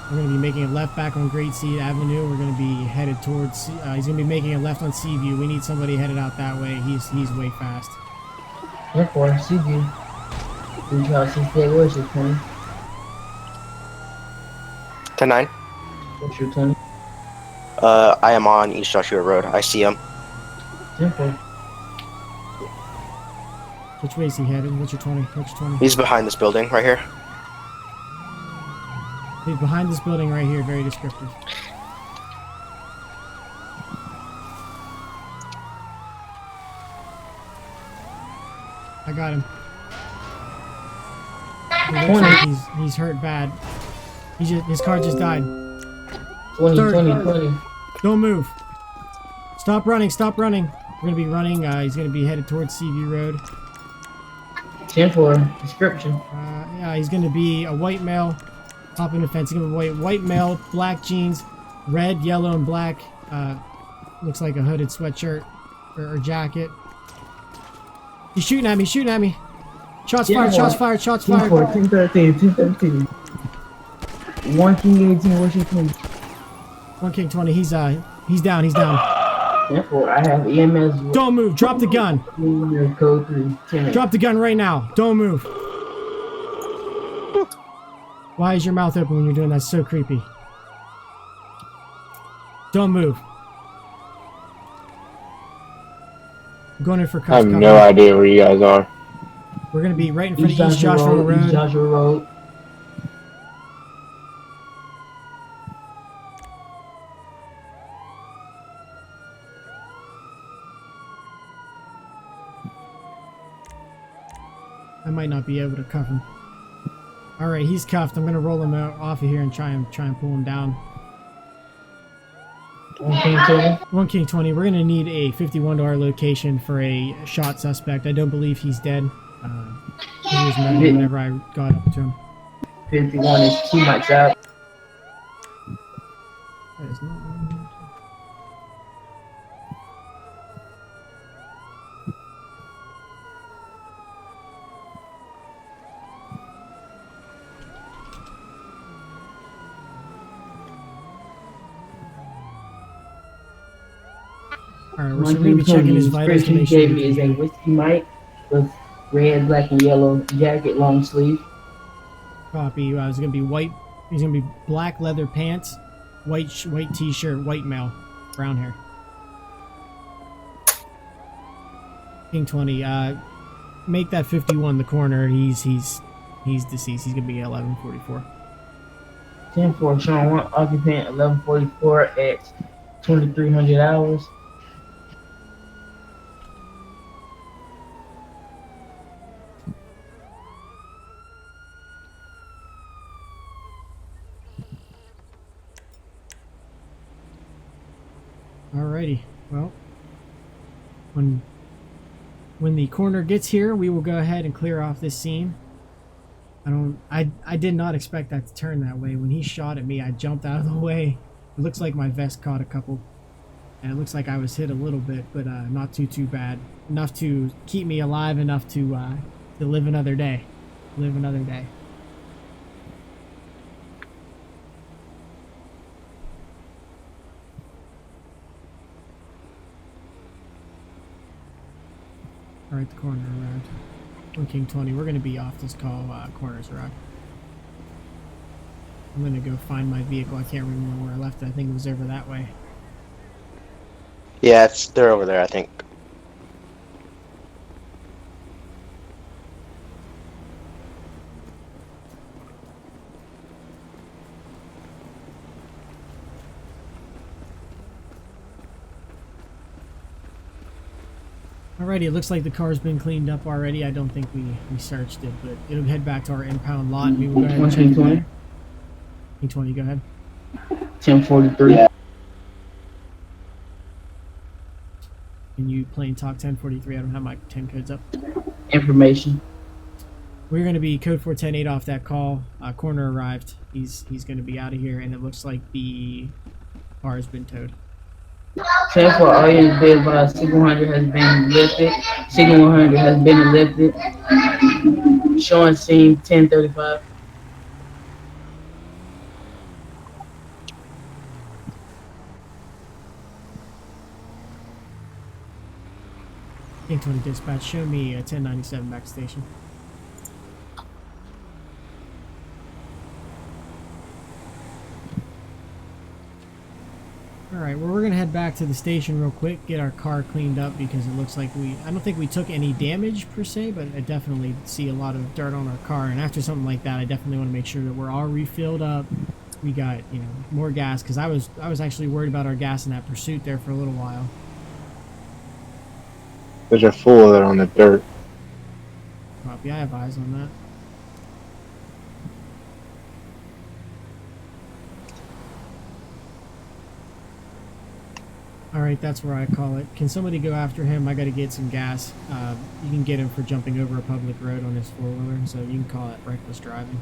We're going to be making a left back on Great Sea Avenue. We're going to be headed towards. He's going to be making a left on Seaview. We need somebody headed out that way. He's way fast. Therefore, Seaview. 3 traffic day, where's your 20? 10-9. What's your 20? I am on East Joshua Road. I see him. Therefore, Which way is he headed? What's your 20? What's your 20? He's behind this building right here. He's behind this building right here. Very descriptive. I got him. It looks like he's hurt bad. His car just died. 20, Third. 20, 20. Don't move. Stop running. Stop running. We're gonna be running. He's gonna be headed towards Seaview Road. 10-4, description. Yeah, he's gonna be a white male. Hopping the fence. He's gonna be a white male, black jeans, red, yellow, and black. Looks like a hooded sweatshirt or jacket. He's shooting at me. Shooting at me. Shots fired. Shots fired. Shots fired. 10-4, 10-13, 10-13. 1 King 18, what's your 20? 1 King 20. He's down. He's down. Therefore, I have EMS. Don't move. Drop the gun. Code 3, 10. Drop the gun right now. Don't move. Why is your mouth open when you're doing that? So creepy. Don't move. I'm going in for I cuffs. have no idea where you guys are. We're going to be right in front of East Joshua Road. East Joshua Road. I might not be able to cuff him. All right, he's cuffed. I'm going to roll him out off of here and try and pull him down. 1 King 20. 1 King 20. We're going to need a $51 location for a shot suspect. I don't believe he's dead. He was medical whenever I got up to him. 51 is 2 mics out. That is not what I need. Alright, so we're going to be checking his vitals to description make he sure gave we me can is a hear. whiskey Mike with red, black, and yellow jacket, long sleeve. Copy. It's going to be white. He's going to be black leather pants, white t-shirt, white male, brown hair. King 20. Make that 51 the corner. He's deceased. He's going to be 1144. 10-4 showing one occupant 1144 at 2300 hours. Alrighty. Well, when the coroner gets here, we will go ahead and clear off this scene. I did not expect that to turn that way. When he shot at me, I jumped out of the way. It looks like my vest caught a couple, and it looks like I was hit a little bit, but not too bad. Enough to keep me alive, enough to live another day. Live another day. Alright, the coroner arrived. We're King 20. We're going to be off this call. Coroner's arrived. I'm going to go find my vehicle. I can't remember where I left it. I think it was over that way. Yeah, they're over there, I think. Alrighty, it looks like the car's been cleaned up already. I don't think we searched it, but it'll head back to our impound lot. We will go ahead and check it there. King 20, go ahead. 1043. Can you plain talk 1043? I don't have my 10 codes up. Information. We're going to be code 4108 off that call. Coroner arrived. He's going to be out of here, and it looks like the car has been towed. 10-4, all units be advised, Signal 100 has been lifted. Signal 100 has been lifted. Showing scene 1035. King 20 dispatch, show me 1097 back station. Alright, well, we're going to head back to the station real quick, get our car cleaned up, because it looks like I don't think we took any damage per se, but I definitely see a lot of dirt on our car, and after something like that, I definitely want to make sure that we're all refilled up. We got, more gas, because I was actually worried about our gas in that pursuit there for a little while. There's a fool there on the dirt. Copy, I have eyes on that. Alright, that's where I call it. Can somebody go after him? I gotta get some gas. You can get him for jumping over a public road on his four-wheeler, so you can call it reckless driving.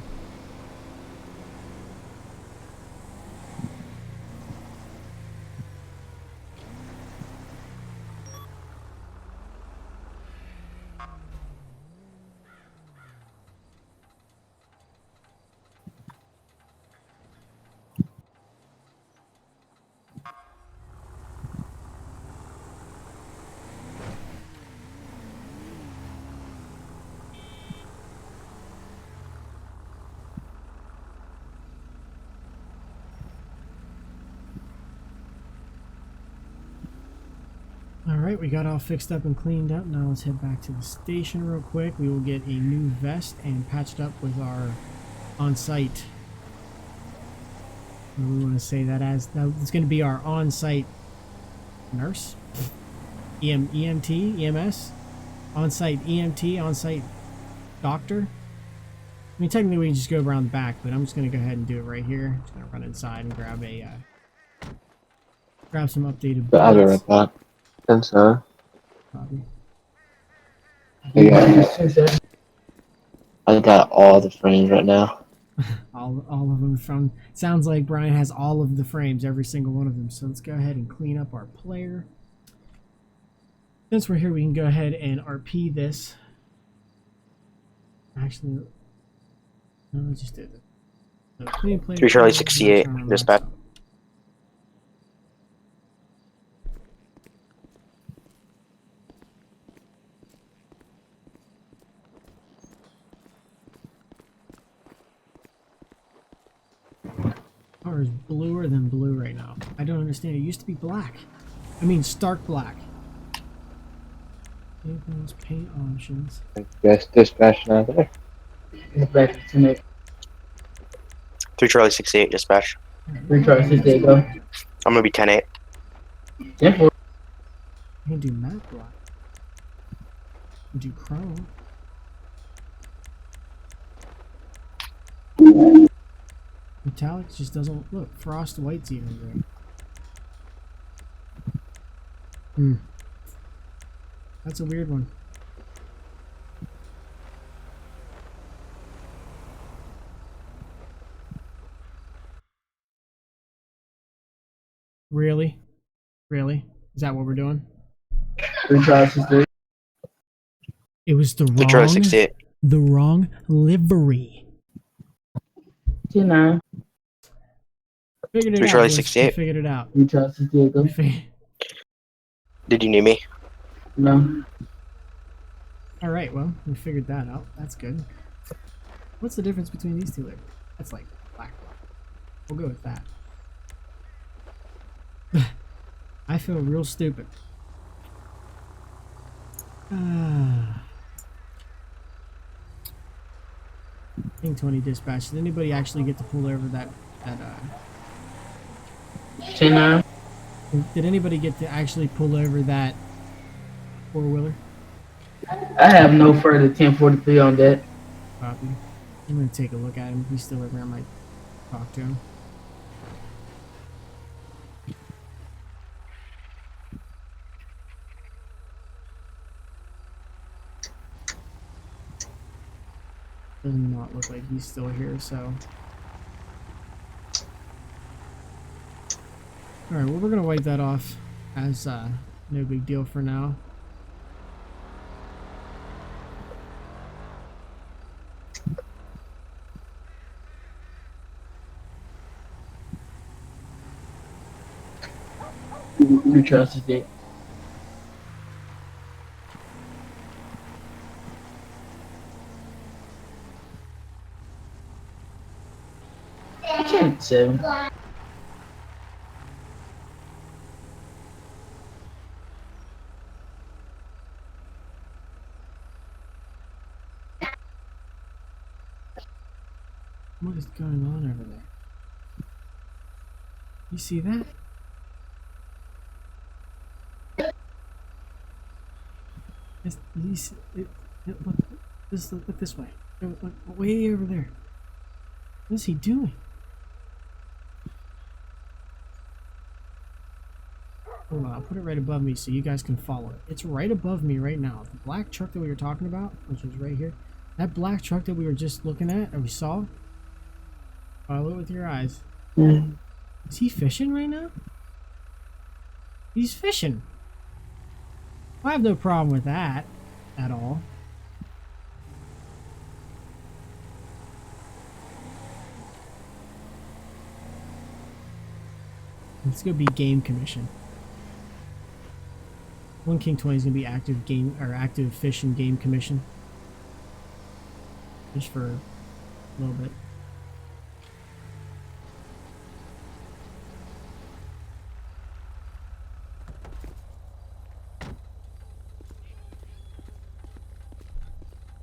Alright, we got all fixed up and cleaned up. Now let's head back to the station real quick. We will get a new vest and patched up with our on-site. What do we want to say that as? It's going to be our on-site nurse? EMT? EMS? On-site EMT? On-site doctor? I mean, technically we can just go around the back, but I'm just going to go ahead and do it right here. I'm just going to run inside and grab some updated But I'll be bullets. right back. And so, Copy. I got all the frames right now. all of them from. Sounds like Brian has all of the frames, every single one of them. So let's go ahead and clean up our player. Since we're here, we can go ahead and RP this. Actually, no, let's just do it. So clean player. 3 Charlie 68, dispatch. Car is bluer than blue right now. I don't understand. It used to be black. I mean, stark black. Vehicles, paint options. Yes, dispatch now there. Dispatch to 10-8. 3 Charlie 68, dispatch. 3 Charlie 68, go. I'm gonna be 10-8. 10-4. You can do matte black. You can do chrome. Metallic just doesn't look. Frost white's even great. That's a weird one. Really? Really? Is that what we're doing? 3 Charlie 68. It was the 3 Charlie 68. wrong livery. 10-9. Figured it 3 out. Charlie boys. 68. We figured it out. 3 Charlie 68, go. Did you need me? No. All right. Well, we figured that out. That's good. What's the difference between these two liveries? That's like black. We'll go with that. I feel real stupid. King 20 dispatch. Did anybody actually get to pull over that 10-9. Did anybody get to actually pull over that four-wheeler? I have no further 1043 on that. Copy. I'm gonna take a look at him. If he's still over, I might talk to him. Does not look like he's still here, so. Alright, well, we're gonna wipe that off as no big deal for now. You trusted it. Seven. What is going on over there? You see that? Look this way. Look way over there. What is he doing? Hold on, I'll put it right above me so you guys can follow it. It's right above me right now. The black truck that we were talking about, which is right here. That black truck that we were just looking at, or we saw. Follow it with your eyes. Is he fishing right now? He's fishing. I have no problem with that at all. Let's go be game commission. One King 20 is gonna be active game or active fish and game commission. Just for a little bit.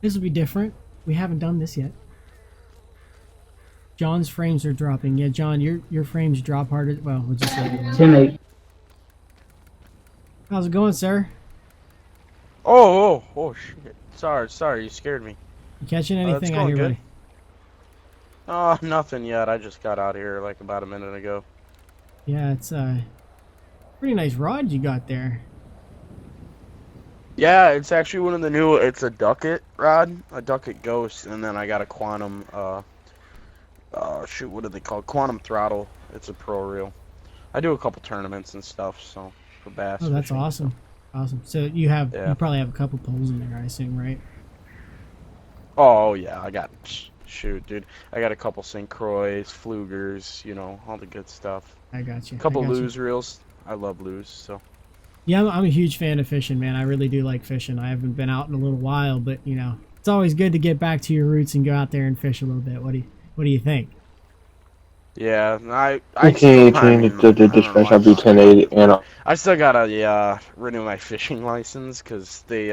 This will be different. We haven't done this yet. John's frames are dropping. Yeah, John, your frames drop harder. Well, we'll just let you know. 10-8. How's it going, sir? Oh shit. Sorry, you scared me. You catching It's anything out going here, good. buddy? Nothing yet. I just got out here like about a minute ago. Yeah, it's a pretty nice rod you got there. Yeah, it's actually one of the new, it's a Ducket rod, a Ducket Ghost, and then I got a Quantum shoot, what are they called? Quantum Throttle. It's a pro reel. I do a couple tournaments and stuff, so for bass. Oh, that's fishing, awesome. so. Awesome. So you Yeah. probably have a couple poles in there, I assume, right? Oh yeah, I got shoot, dude. I got a couple St. Croix, Flugers, you know, all the good stuff. I got you. A couple I got you. lose reels. I love lose, so. Yeah, I'm a huge fan of fishing, man. I really do like fishing. I haven't been out in a little while, but you know, it's always good to get back to your roots and go out there and fish a little bit. What do you think? Yeah, I Okay, still, I train mean, the I don't know, dispatch on B1080 and I still gotta renew my fishing license because they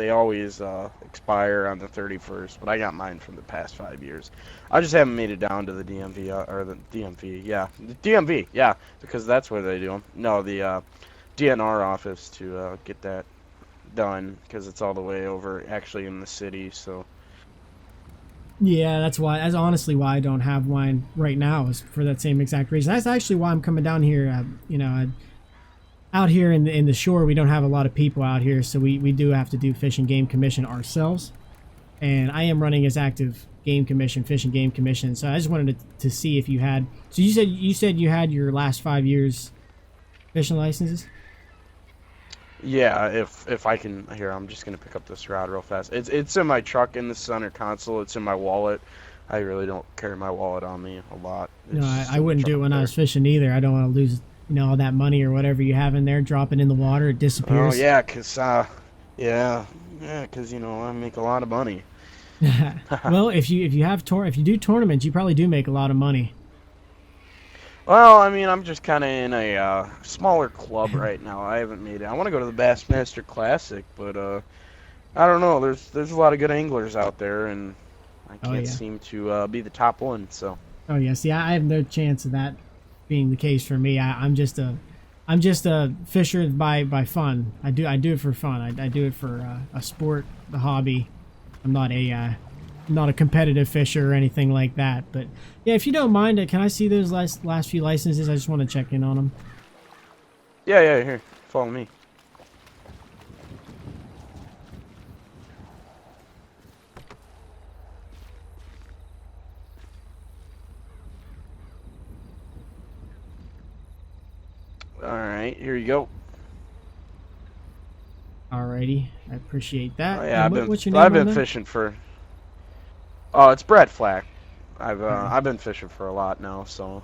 always expire on the 31st. But I got mine from the past 5 years. I just haven't made it down to the DMV or the DMV, yeah, the DMV, yeah, because that's where they do them. No, the DNR office to get that done because it's all the way over actually in the city. So. Yeah, that's why. That's honestly why I don't have mine right now, is for that same exact reason. That's actually why I'm coming down here. Out here in the shore, we don't have a lot of people out here, so we do have to do Fish and Game Commission ourselves. And I am running as active Game Commission, Fish and Game Commission. So I just wanted to see if you had. So you said you had your last 5 years fishing licenses. Yeah, if I can, here, I'm just gonna pick up this rod real fast. It's in my truck in the center console. It's in my wallet. I really don't carry my wallet on me a lot. No, I wouldn't do it when I was fishing either. I don't want to lose, all that money or whatever you have in there, drop it in the water, it disappears. Oh yeah, cause cause I make a lot of money. Well, if you do tournaments, you probably do make a lot of money. Well, I mean, I'm just kind of in a smaller club right now. I haven't made it. I want to go to the Bassmaster Classic, but I don't know. There's a lot of good anglers out there, and I can't seem to be the top one. So. Oh yeah, see, I have no chance of that being the case for me. I'm just a fisher by fun. I do it for fun. I do it for a sport, a hobby. I'm not a competitive fisher or anything like that. But yeah, if you don't mind, can I see those last few licenses? I just want to check in on them. Yeah, here, follow me. All right, here you go. Alrighty, I appreciate that. Oh, yeah, what's your name? I've been fishing for. Oh, it's Brad Flack. I've been fishing for a lot now, so.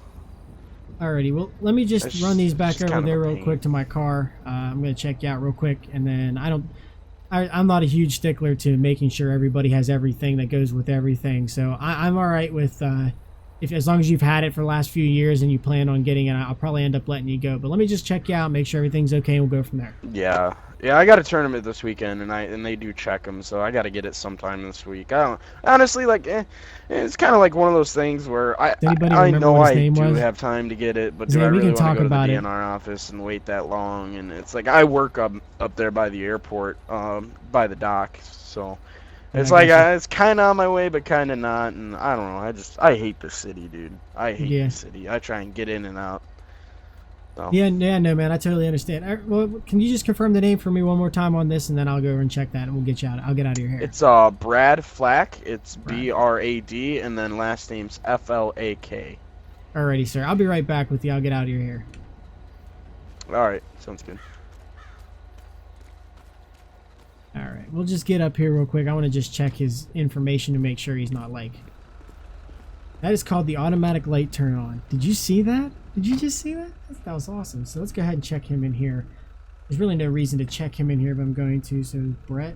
Alrighty, well, let me just run these back over there real pain. quick to my car. I'm gonna check you out real quick, and then I'm not a huge stickler to making sure everybody has everything that goes with everything. So I'm all right with as long as you've had it for the last few years and you plan on getting it. I'll probably end up letting you go. But let me just check you out, make sure everything's okay, and we'll go from there. Yeah, I got a tournament this weekend, and they do check them, so I got to get it sometime this week. I don't honestly it's kind of like one of those things where I know I do have time to get it, but do I really want to go to the DNR office and wait that long? And it's like I work up there by the airport, by the dock, so it's like it's kind of on my way, but kind of not. And I don't know. I hate the city, dude. I hate the city. I try and get in and out. So. Yeah, no, man, I totally understand. Well, can you just confirm the name for me one more time on this, and then I'll go over and check that, and we'll get you out. I'll get out of your hair. It's Brad Flack. It's Brad, and then last name's Flak. Alrighty, sir. I'll be right back with you. I'll get out of your hair. All right, sounds good. All right, we'll just get up here real quick. I want to just check his information to make sure he's not like. That is called the automatic light turn on. Did you see that? Did you just see that? That was awesome. So let's go ahead and check him in here. There's really no reason to check him in here, but I'm going to. So Brett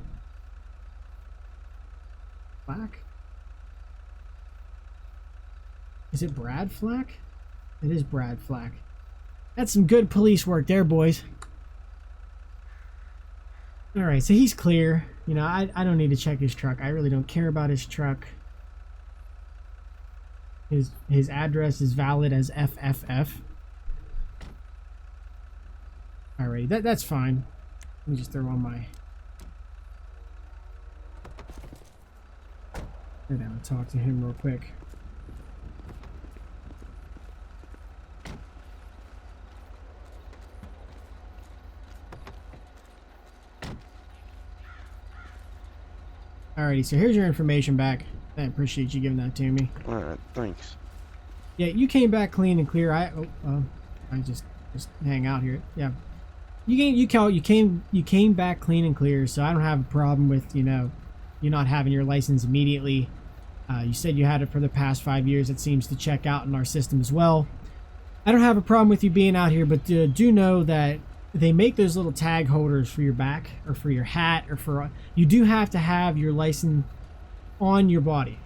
Flack? Is it Brad Flack? It is Brad Flack. That's some good police work there, boys. Alright, so he's clear. I don't need to check his truck. I really don't care about his truck. His address is valid as FFF. Alright, that's fine. Let me just throw on my... Go down and talk to him real quick. Alrighty, so here's your information back. I appreciate you giving that to me. All right, thanks. Yeah, you came back clean and clear. I just hang out here. Yeah, you came back clean and clear. So I don't have a problem with you not having your license immediately. You said you had it for the past 5 years. It seems to check out in our system as well. I don't have a problem with you being out here, but do know that they make those little tag holders for your back or for your hat or for you do have to have your license on your body.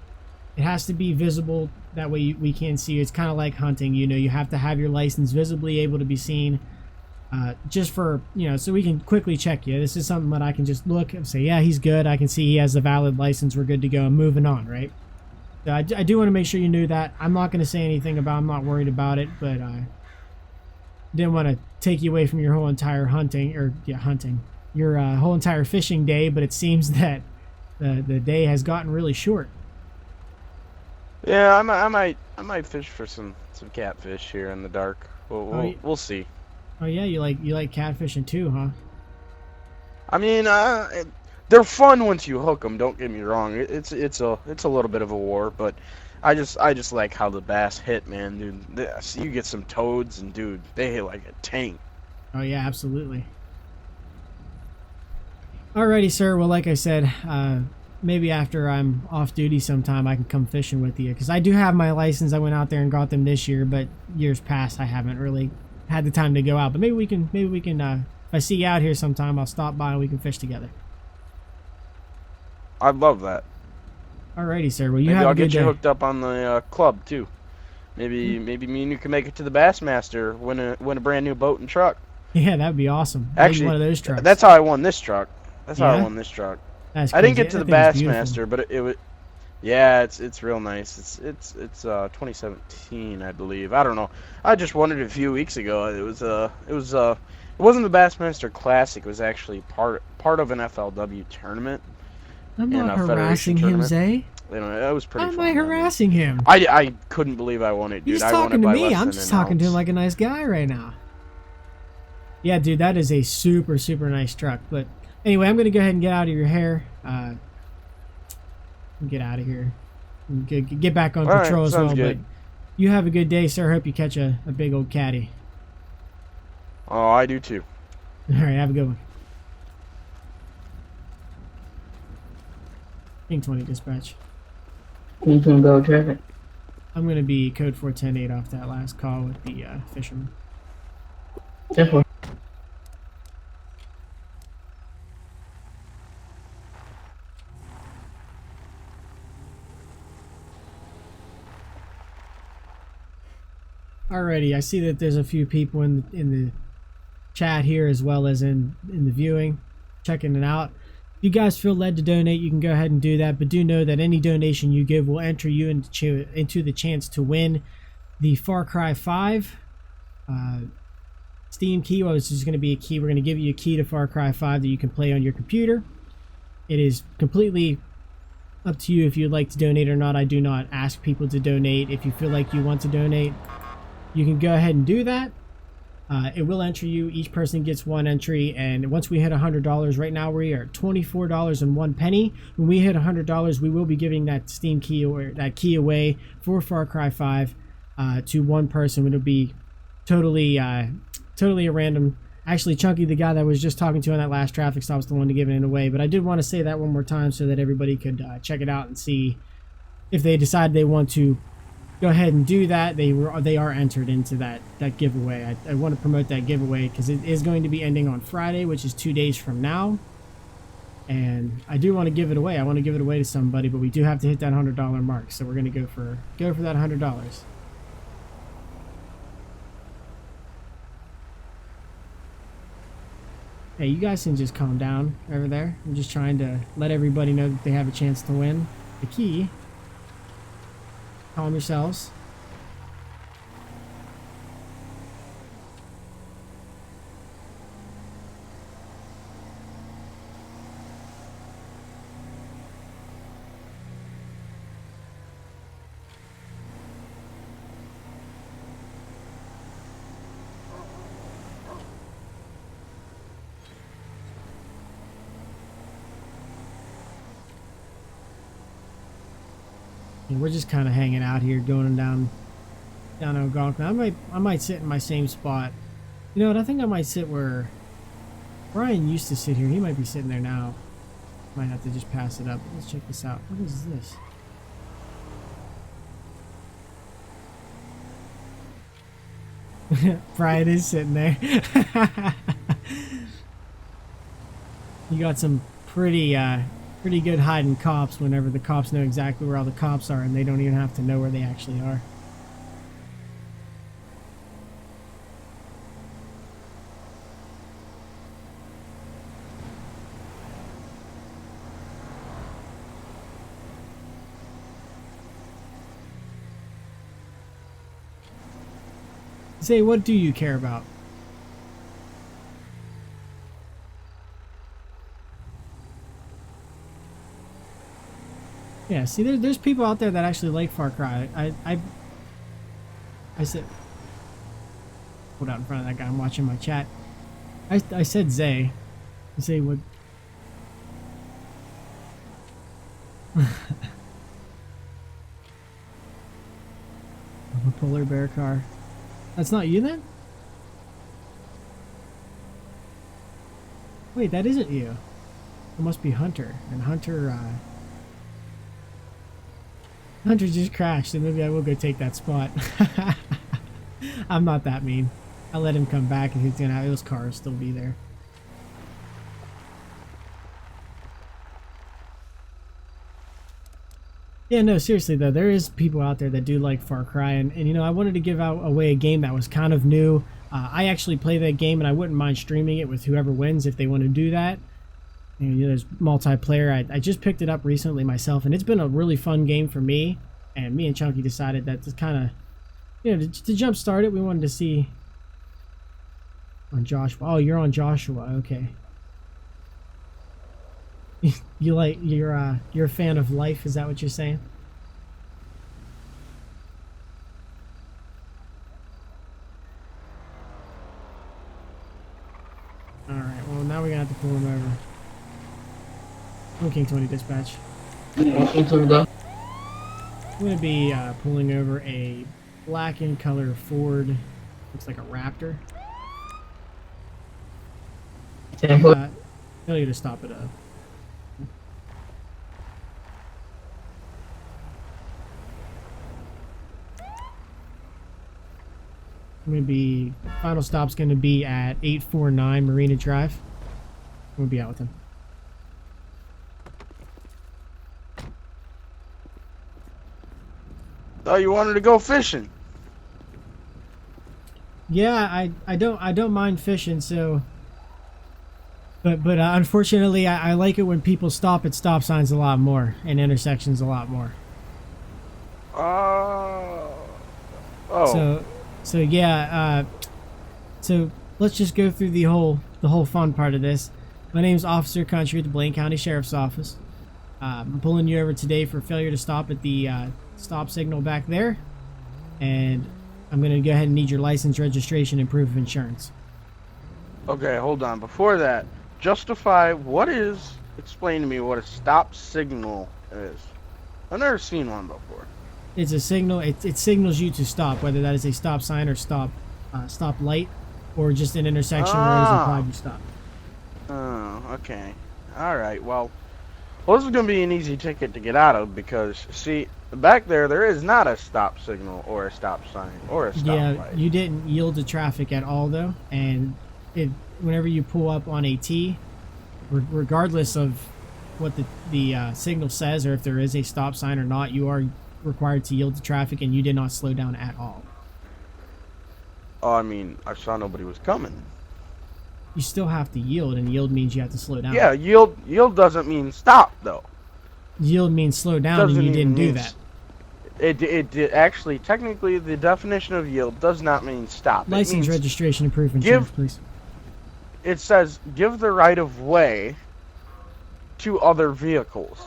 It has to be visible. That way we can see you. It's kind of like hunting. You have to have your license visibly able to be seen. Just for, so we can quickly check you. This is something that I can just look and say, yeah, he's good. I can see he has a valid license. We're good to go. I'm moving on, right? So I do want to make sure you knew that. I'm not going to say anything about I'm not worried about it, but I didn't want to take you away from your whole entire your whole entire fishing day, but it seems that the day has gotten really short. Yeah, I might fish for some catfish here in the dark. We'll see. Oh yeah, you like catfishing too, huh? I mean, they're fun once you hook them. Don't get me wrong. It's a little bit of a war, but I just like how the bass hit, man, dude. You get some toads, and dude, they hit like a tank. Oh yeah, absolutely. Alrighty, sir. Well, like I said, maybe after I'm off duty sometime, I can come fishing with you, because I do have my license. I went out there and got them this year, but years past I haven't really had the time to go out. But maybe we can. If I see you out here sometime, I'll stop by and we can fish together. I'd love that. Alrighty, sir. Well, maybe have I'll a good get you day. hooked up on the club too. Maybe me and you can make it to the Bassmaster, win a brand new boat and truck. Yeah, that'd be awesome. Actually, maybe one of those trucks. That's how I won this truck. That's how Yeah? I won this truck. That's I didn't crazy. get to the That thing's beautiful. Bassmaster, but it was. Yeah, it's real nice. It's 2017, I believe. I don't know. I just wondered a few weeks ago. It wasn't the Bassmaster Classic. It was actually part of an FLW tournament. I'm in not a harassing federation him, tournament. Zay. That was pretty How am fun. I harassing him? I couldn't believe I won it, dude. He's I won talking it to by me. less I'm than just an talking to him ounce. like a nice guy right now. Yeah, dude, that is a super, super nice truck. But anyway, I'm going to go ahead and get out of your hair. Get out of here. Get back on All right, patrol as sounds well. good. But you have a good day, sir. Hope you catch a big old caddy. Oh, I do too. All right, have a good one. King 20 dispatch. You can go traffic. I'm going to be code 4108 off that last call with the fisherman. Therefore. Alrighty, I see that there's a few people in the chat here as well as in the viewing, checking it out. If you guys feel led to donate, you can go ahead and do that, but do know that any donation you give will enter you into the chance to win the Far Cry 5 Steam key. Well, it's just going to be a key. We're going to give you a key to Far Cry 5 that you can play on your computer. It is completely up to you if you'd like to donate or not. I do not ask people to donate. If you feel like you want to donate, you can go ahead and do that. It will enter you. Each person gets one entry, and once we hit $100, right now we are at $24.01. When we hit $100, we will be giving that Steam key or that key away for Far Cry 5 to one person. It'll be totally a random. Actually, Chunky, the guy that I was just talking to on that last traffic stop, was the one to give it away. But I did want to say that one more time so that everybody could check it out and see if they decide they want to go ahead and do that. They are entered into that giveaway. I want to promote that giveaway because it is going to be ending on Friday, which is 2 days from now. And I do want to give it away. I want to give it away to somebody, but we do have to hit that $100 mark. So we're going to go for that $100. Hey, you guys can just calm down over there. I'm just trying to let everybody know that they have a chance to win the key. Calm yourselves. Yeah, we're just kind of hanging out here, going down Algonquin. I might sit in my same spot. You know what? I think I might sit where Brian used to sit here. He might be sitting there now. Might have to just pass it up. Let's check this out. What is this? Brian is sitting there. You got some pretty good hiding cops whenever the cops know exactly where all the cops are and they don't even have to know where they actually are. Say, what do you care about? Yeah, see, there's people out there that actually like Far Cry. I said, hold out in front of that guy. I'm watching my chat. I said Zay. I say what? A polar bear car. That's not you then? Wait, that isn't you. It must be Hunter. And Hunter just crashed, and maybe I will go take that spot. I'm not that mean. I'll let him come back, and he's gonna have his car still be there. Yeah, no, seriously though, there is people out there that do like Far Cry, and you know, I wanted to give away a game that was kind of new. I actually play that game, and I wouldn't mind streaming it with whoever wins if they want to do that. You know, there's multiplayer. I just picked it up recently myself, and it's been a really fun game for me. And me and Chunky decided that to kind of, you know, to jump start it, we wanted to see on Joshua. Oh, you're on Joshua. Okay. You're a fan of life, is that what you're saying? Alright, well now we're gonna have to pull him over. I'm King 20 dispatch. King 20 go. I'm gonna be pulling over a black in color Ford. Looks like a Raptor. Tell you to stop it up. Final stop's gonna be at 849 Marina Drive. We'll be out with him. Thought you wanted to go fishing. Yeah, I don't mind fishing, so. But unfortunately, I like it when people stop at stop signs a lot more and intersections a lot more. Oh. So yeah. So let's just go through the whole fun part of this. My name's Officer Country at the Blaine County Sheriff's Office. I'm pulling you over today for failure to stop at the stop signal back there, and I'm going to go ahead and need your license, registration, and proof of insurance. Okay, hold on. Before that, explain to me what a stop signal is. I've never seen one before. It's a signal. It signals you to stop, whether that is a stop sign or stop light, or just an intersection where it is implied you stop. Oh, okay. All right. Well, this is going to be an easy ticket to get out of because, see, back there is not a stop signal or a stop sign or a stop light. Yeah, you didn't yield to traffic at all, though, and whenever you pull up on a T, regardless of what the signal says or if there is a stop sign or not, you are required to yield to traffic, and you did not slow down at all. Oh, I mean, I saw nobody was coming. You still have to yield, and yield means you have to slow down. Yeah, yield doesn't mean stop, though. Yield means slow down, and you didn't do that. It actually, technically, the definition of yield does not mean stop. License, registration, and proof of insurance, please. It says give the right of way to other vehicles.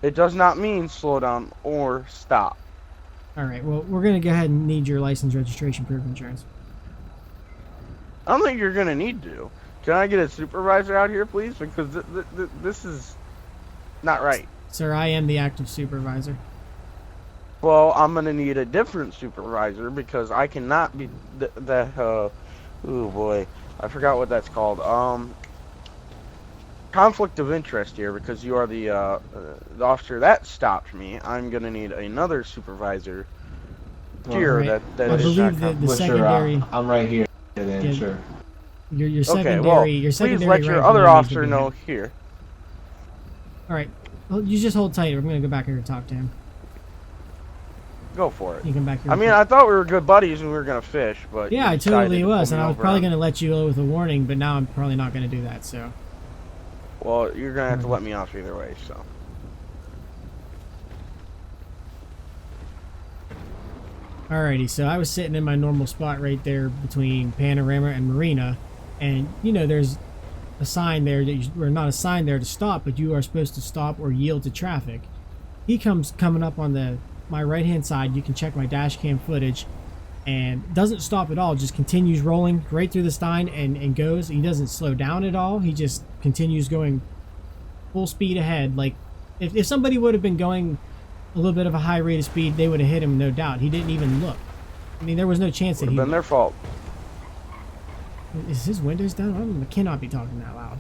It does not mean slow down or stop. All right, well, we're going to go ahead and need your license, registration, proof of insurance. I don't think you're going to need to. Can I get a supervisor out here, please? Because this is not right. Sir, I am the active supervisor. Well, I'm gonna need a different supervisor because I cannot be oh boy, I forgot what that's called. Conflict of interest here because you are the officer that stopped me. I'm gonna need another supervisor here Right. that I is not believe that the Well, sure, secondary, I'm right here. Then Yeah. sure. your okay. secondary, Well, your please secondary let your rank other below needs to officer be know him. here. All right. Well, you just hold tight. I'm gonna go back here and talk to him. Go for it. You come back here. I mean, I thought we were good buddies and we were gonna fish, but yeah, you I decided totally to pull was, me and I was over probably on- gonna let you go with a warning, but now I'm probably not gonna do that. So. Well, you're gonna have to let me off either way. So. Alrighty, so I was sitting in my normal spot right there between Panorama and Marina, and you know there's a sign there that or not a sign there to stop, but you are supposed to stop or yield to traffic. He coming up on my right hand side. You can check my dash cam footage, and doesn't stop at all. Just continues rolling right through the stein and goes. He doesn't slow down at all. He just continues going full speed ahead. Like if somebody would have been going a little bit of a high rate of speed, they would have hit him, no doubt. He didn't even look. I mean, there was no chance Would that have he... been their fault. Is his windows down? I cannot be talking that loud.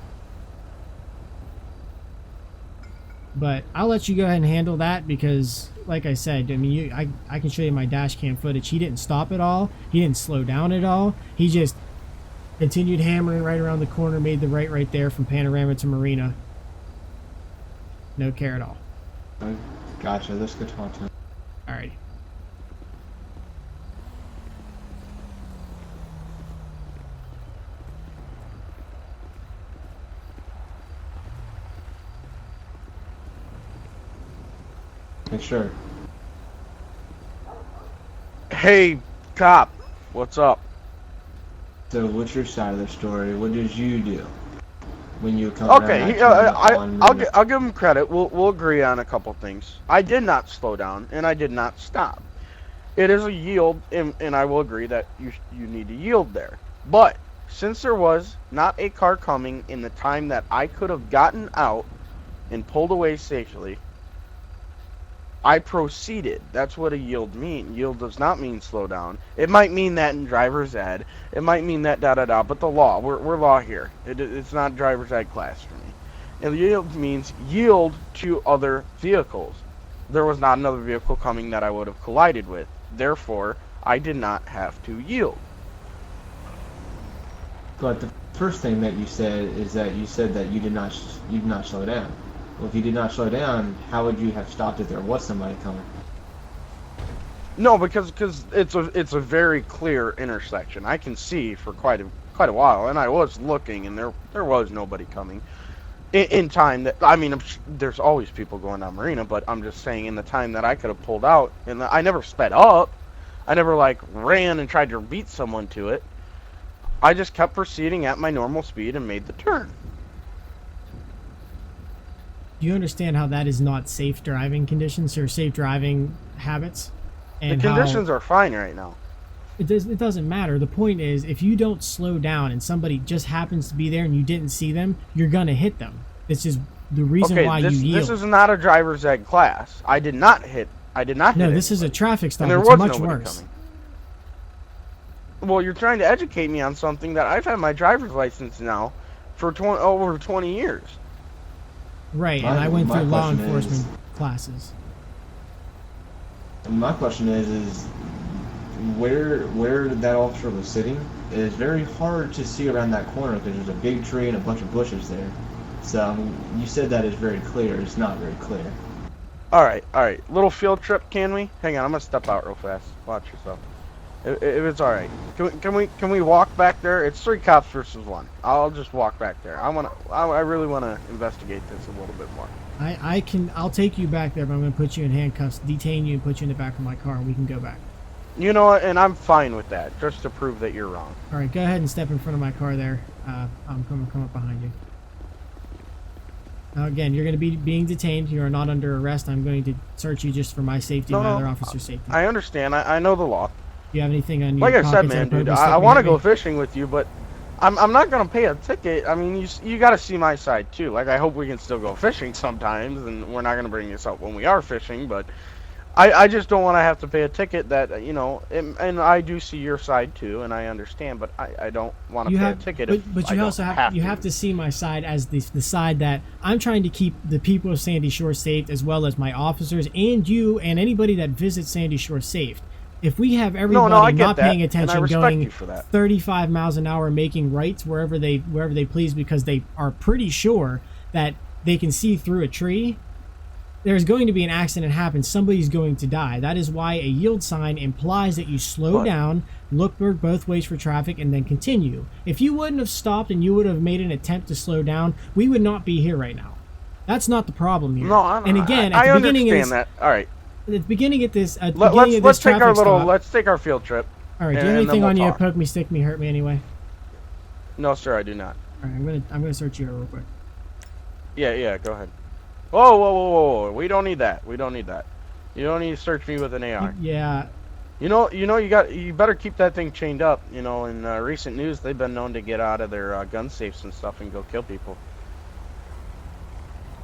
But I'll let you go ahead and handle that because, like I said, I mean, I can show you my dash cam footage. He didn't stop at all. He didn't slow down at all. He just continued hammering right around the corner, made the right there from Panorama to Marina. No care at all. Gotcha. Let's go talk to him. Alrighty. Make sure. Hey, cop, what's up? So, what's your side of the story? What did you do when you come Okay, around? I'll give him credit. We'll agree on a couple things. I did not slow down and I did not stop. It is a yield, and I will agree that you need to yield there. But since there was not a car coming in the time that I could have gotten out and pulled away safely, I proceeded. That's what a yield means. Yield does not mean slow down. It might mean that in driver's ed. It might mean that da-da-da. But the law, we're law here. It's not driver's ed class for me. And yield means yield to other vehicles. There was not another vehicle coming that I would have collided with. Therefore, I did not have to yield. But the first thing that you said is that you said that you did not slow down. Well, if you did not slow down, how would you have stopped if there was somebody coming? No, because it's a very clear intersection. I can see for quite a while, and I was looking, and there was nobody coming. In time that, I mean, there's always people going down Marina, but I'm just saying in the time that I could have pulled out, and I never sped up. I never like ran and tried to beat someone to it. I just kept proceeding at my normal speed and made the turn. Do you understand how that is not safe driving conditions or safe driving habits? The conditions are fine right now. It doesn't matter. The point is, if you don't slow down and somebody just happens to be there and you didn't see them, you're gonna hit them. It's just the reason why you yield. This is not a driver's ed class. I did not hit. No, this is a traffic stop. And there it's was much nobody worse. coming. Well, you're trying to educate me on something that I've had my driver's license now for over 20 years. Right, and I went through law question enforcement classes. My question is where that officer was sitting. It is very hard to see around that corner because there's a big tree and a bunch of bushes there. So you said that is very clear. It's not very clear. All right. Little field trip, can we? Hang on, I'm gonna step out real fast. Watch yourself. If it's all right, can we walk back there? It's 3 cops versus 1. I'll just walk back there. I really wanna investigate this a little bit more. I'll take you back there, but I'm gonna put you in handcuffs, detain you, and put you in the back of my car, and we can go back. You know what? And I'm fine with that, just to prove that you're wrong. All right, go ahead and step in front of my car there. I'm coming come up behind you. Now again, you're going to be being detained. You are not under arrest. I'm going to search you just for my safety and my other officer's safety. I understand. I know the law. Do you have anything on you? Like I said, man, dude, I want to go fishing with you, but I'm not going to pay a ticket. I mean, you got to see my side, too. Like, I hope we can still go fishing sometimes, and we're not going to bring this up when we are fishing, but I just don't want to have to pay a ticket that, you know, and I do see your side too, and I understand, but I don't want to You pay have, a ticket but, if but I you don't also have to see my side as the side that I'm trying to keep the people of Sandy Shore safe, as well as my officers and you and anybody that visits Sandy Shore safe. If we have everybody I get not that, paying and I attention, respect going you for that. 35 miles an hour, making rights wherever they please, because they are pretty sure that they can see through a tree, there's going to be an accident happen. Somebody's going to die. That is why a yield sign implies that you slow down, look both ways for traffic, and then continue. If you wouldn't have stopped and you would have made an attempt to slow down, we would not be here right now. That's not the problem here. No, and again, I at the beginning of understand this, that. All right. at the beginning of this, Let's take our traffic stop. let's take our field trip. All right. Do and, you have and then anything we'll on you? talk. Poke me, stick me, hurt me anyway. No, sir, I do not. All right. I'm gonna search you out real quick. Yeah, go ahead. Whoa. We don't need that. We don't need that. You don't need to search me with an AR. Yeah. You better keep that thing chained up. You know, in recent news, they've been known to get out of their gun safes and stuff and go kill people.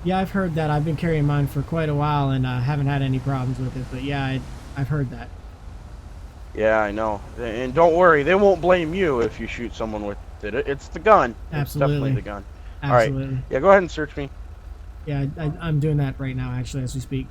Yeah, I've heard that. I've been carrying mine for quite a while and haven't had any problems with it. But yeah, I've heard that. Yeah, I know. And don't worry, they won't blame you if you shoot someone with it. It's the gun. Absolutely. It's definitely the gun. Absolutely. All right. Yeah, go ahead and search me. Yeah, I'm doing that right now, actually, as we speak.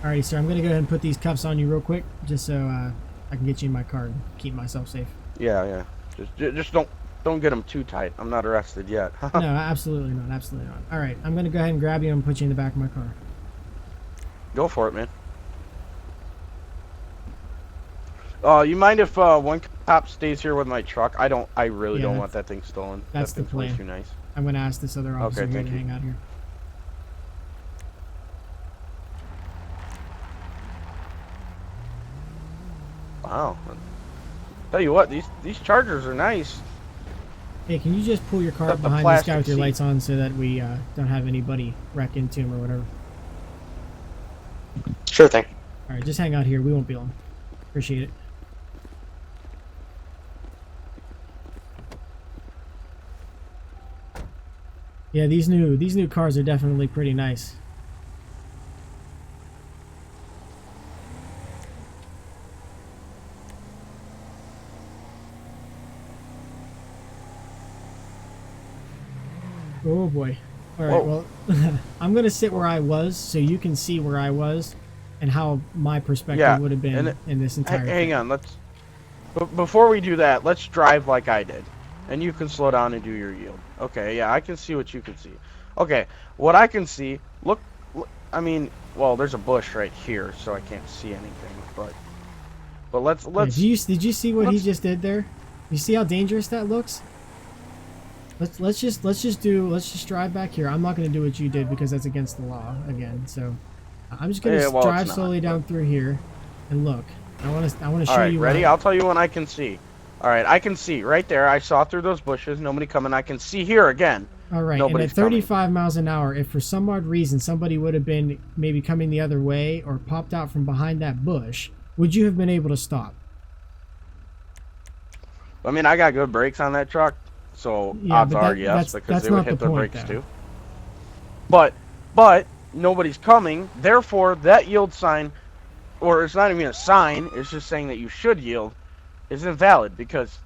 Alrighty, sir, I'm going to go ahead and put these cuffs on you real quick, just so I can get you in my car and keep myself safe. Yeah. Just don't get them too tight. I'm not arrested yet. No, absolutely not. Absolutely not. All right, I'm going to go ahead and grab you and put you in the back of my car. Go for it, man. You mind if one cop stays here with my truck? I really don't want that thing stolen. That's that the plan. Way too nice. I'm going to ask this other officer Okay, here to thank you. hang out here. Wow. Tell you what, these Chargers are nice. Hey, can you just pull your car Got up the behind this guy plastic with your seat. lights on so that we don't have anybody wreck into him or whatever? Sure thing. All right, just hang out here. We won't be long. Appreciate it. Yeah, these new cars are definitely pretty nice. Oh boy. All right, well, I'm going to sit where I was so you can see where I was and how my perspective would have been in this entire Hang thing. on, before we do that, let's drive like I did. And you can slow down and do your yield. Okay, yeah, I can see what you can see. Okay, what I can see, look I mean, well, there's a bush right here, so I can't see anything, but let's Yeah, did you see what he just did there? You see how dangerous that looks? Let's just drive back here. I'm not going to do what you did because that's against the law again. So I'm just going to drive slowly down through here and look. I want to show all right, you. Ready? I'll tell you when I can see. All right, I can see right there. I saw through those bushes. Nobody coming. I can see here again. All right, Nobody's and at 35 miles an hour, if for some odd reason somebody would have been maybe coming the other way or popped out from behind that bush, would you have been able to stop? I mean, I got good brakes on that truck, so Yeah, odds but are yes, because that's they would not hit the their point, brakes though. too. But nobody's coming. Therefore, that yield sign, or it's not even a sign, it's just saying that you should yield, is invalid because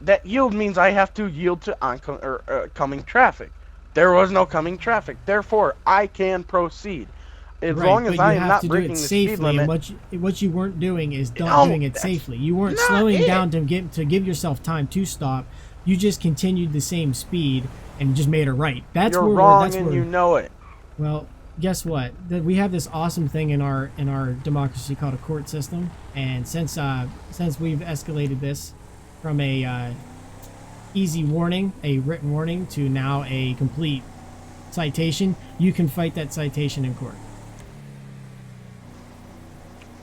that yield means I have to yield to coming traffic. There was no coming traffic. Therefore, I can proceed. As long as I am not breaking the speed limit. And what you weren't doing is doing it safely. You weren't slowing down to give yourself time to stop. You just continued the same speed and just made a right. You're wrong, and you know it. Well, guess what? We have this awesome thing in our democracy called a court system, and since we've escalated this from a easy warning, a written warning, to now a complete citation, you can fight that citation in court.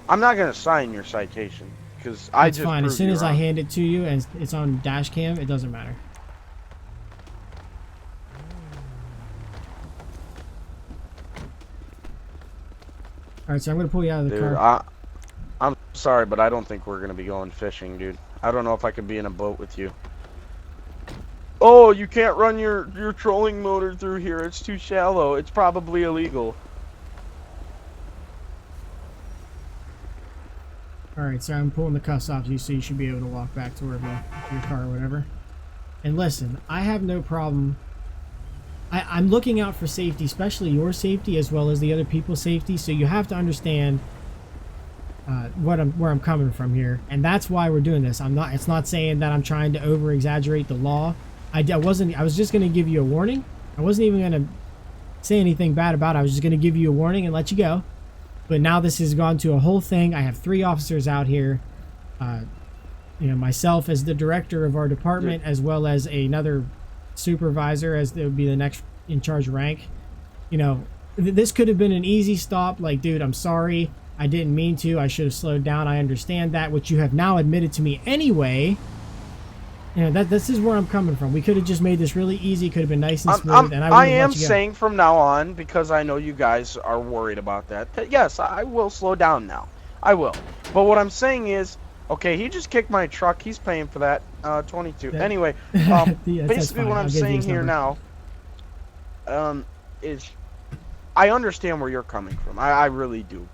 I'm not going to sign your citation because That's fine. As soon as I hand it to you and it's on dash cam, it doesn't matter. All All right, so I'm gonna pull you out of the Dude, car. I'm sorry, but I don't think we're gonna be going fishing, dude. I don't know if I could be in a boat with you. Oh, you can't run your trolling motor through here. It's too shallow. It's probably illegal. All right, so I'm pulling the cuffs off you, so you should be able to walk back to your car or whatever. And listen, I have no problem. I'm looking out for safety, especially your safety as well as the other people's safety. So you have to understand where I'm coming from here, and that's why we're doing this. It's not saying that I'm trying to over exaggerate the law. I was just going to give you a warning. I wasn't even going to say anything bad about it. I was just going to give you a warning and let you go. But now this has gone to a whole thing. I have 3 officers out here. Myself as the director of our department, as well as another supervisor, as it would be the next in charge rank. This could have been an easy stop. Like, dude, I'm sorry. I didn't mean to. I should have slowed down. I understand that, which you have now admitted to me anyway. This is where I'm coming from. We could have just made this really easy. Could have been nice and smooth. I am saying from now on, because I know you guys are worried about that yes, I will slow down now. I will. But what I'm saying is, okay, he just kicked my truck. He's paying for that. 22. Anyway, basically what I'm saying here now is I understand where you're coming from. I really do.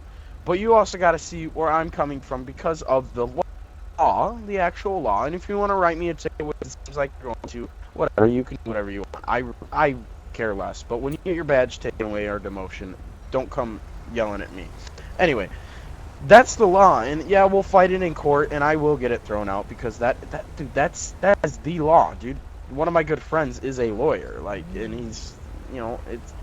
But you also got to see where I'm coming from because of the law, the actual law. And if you want to write me a ticket, which it seems like you're going to, whatever, you can do whatever you want. I care less. But when you get your badge taken away or demotion, don't come yelling at me. Anyway, that's the law, and yeah, we'll fight it in court, and I will get it thrown out because dude, that's the law, dude. One of my good friends is a lawyer, and he's,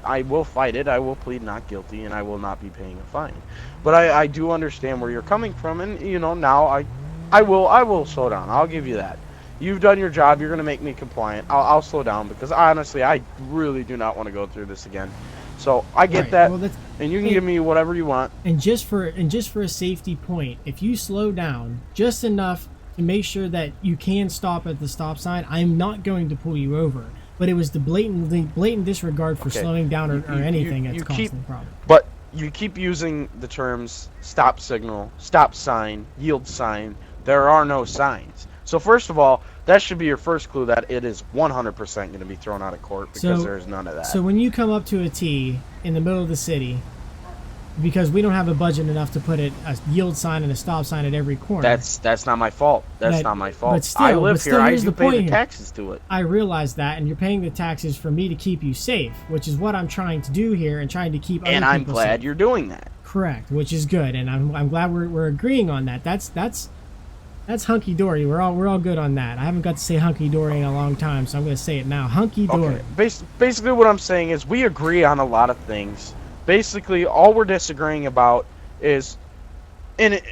I will fight it. I will plead not guilty, and I will not be paying a fine. But I do understand where you're coming from, and now I will slow down. I'll give you that. You've done your job. You're gonna make me compliant. I'll slow down because honestly, I really do not want to go through this again. So I get that, well, and you can give me whatever you want. And just for a safety point, if you slow down just enough to make sure that you can stop at the stop sign, I'm not going to pull you over. But it was the blatant disregard for slowing down or anything that's causing the problem. But you keep using the terms stop signal, stop sign, yield sign. There are no signs. So first of all, that should be your first clue that it is 100% going to be thrown out of court because there's none of that. So when you come up to a T in the middle of the city, because we don't have a budget enough to put a yield sign and a stop sign at every corner. That's not my fault. That's not my fault. But still, I live here. I do pay the taxes to it. I realize that, and you're paying the taxes for me to keep you safe, which is what I'm trying to do here and trying to keep other people safe. And I'm glad you're doing that. Correct, which is good, and I'm glad we're agreeing on that. That's hunky dory. We're all good on that. I haven't got to say hunky dory in a long time, so I'm going to say it now. Hunky dory. Okay. Basically, what I'm saying is we agree on a lot of things. Basically, all we're disagreeing about is, and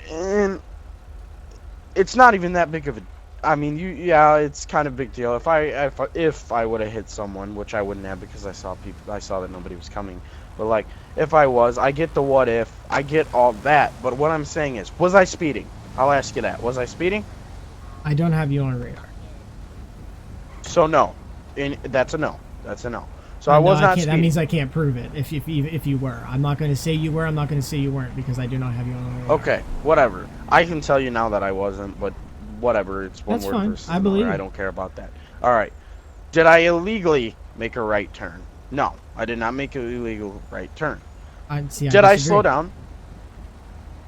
it's not even that big of a. I mean, it's kind of a big deal. If I would have hit someone, which I wouldn't have because I saw that nobody was coming. But if I get the what if, I get all that. But what I'm saying is, was I speeding? I'll ask you that. Was I speeding? I don't have you on radar. So no, that's a no. That's a no. So I was not speeding. That means I can't prove it. If you were, I'm not going to say you were. I'm not going to say you weren't because I do not have you on radar. Okay, whatever. I can tell you now that I wasn't, but whatever. It's one word versus another. I believe. I don't care about that. All right. Did I illegally make a right turn? No, I did not make an illegal right turn. Did I slow down?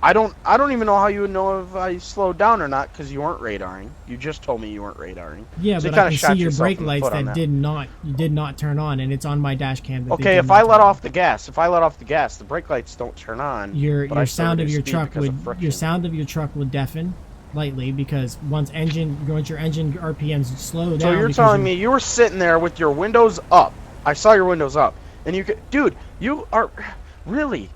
I don't even know how you would know if I slowed down or not because you weren't radaring. You just told me you weren't radaring. Yeah, so but I can see your brake lights that did not turn on, and it's on my dash cam. Okay, if I let off the gas, the brake lights don't turn on. Your sound of your truck would deafen lightly because once your engine RPMs slow down. So you're telling me you were sitting there with your windows up. I saw your windows up, and dude, you are really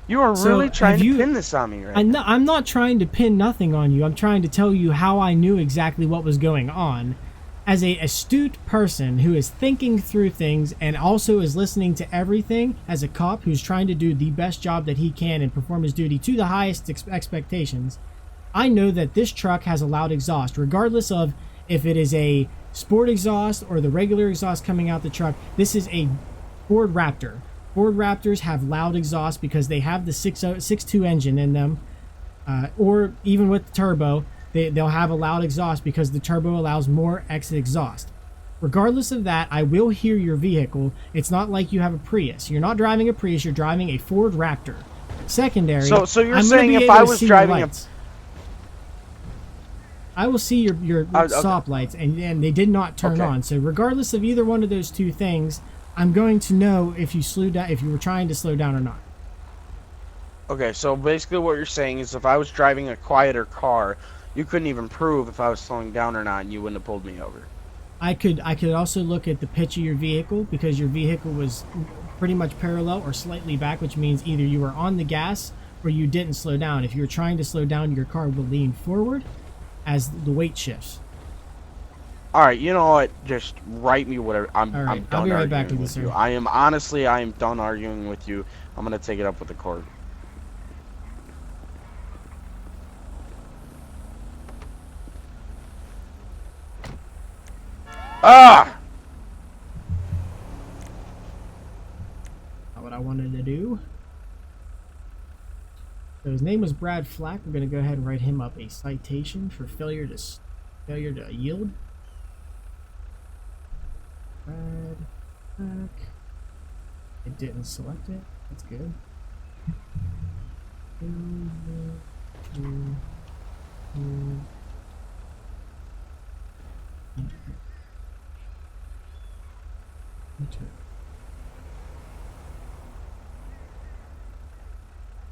You are really trying to pin this on me right now. I'm not trying to pin nothing on you. I'm trying to tell you how I knew exactly what was going on. As an astute person who is thinking through things and also is listening to everything, as a cop who's trying to do the best job that he can and perform his duty to the highest expectations, I know that this truck has a loud exhaust, regardless of if it is a sport exhaust or the regular exhaust coming out the truck. This is a Ford Raptor. Ford Raptors have loud exhaust because they have the 6.2 engine in them, or even with the turbo, they'll have a loud exhaust because the turbo allows more exit exhaust. Regardless of that, I will hear your vehicle. It's not like you have a Prius. You're not driving a Prius, you're driving a Ford Raptor. Secondary, So you're I'm saying gonna be if able I to was see driving your a... lights. I will see your okay. stop lights, and they did not turn Okay. on. So regardless of either one of those two things, I'm going to know if you slew down, if you were trying to slow down or not. Okay, so basically what you're saying is if I was driving a quieter car, you couldn't even prove if I was slowing down or not, and you wouldn't have pulled me over. I could also look at the pitch of your vehicle because your vehicle was pretty much parallel or slightly back, which means either you were on the gas or you didn't slow down. If you were trying to slow down, your car will lean forward as the weight shifts. All right, you know what? Just write me whatever. I'm All right, I'm I'll done be right arguing back with you, with sir. you. I am honestly, I am done arguing with you. I'm gonna take it up with the court. Ah! Not what I wanted to do. So his name was Brad Flack. We're going to go ahead and write him up a citation for failure to yield. Brad Flack. It didn't select it. That's good.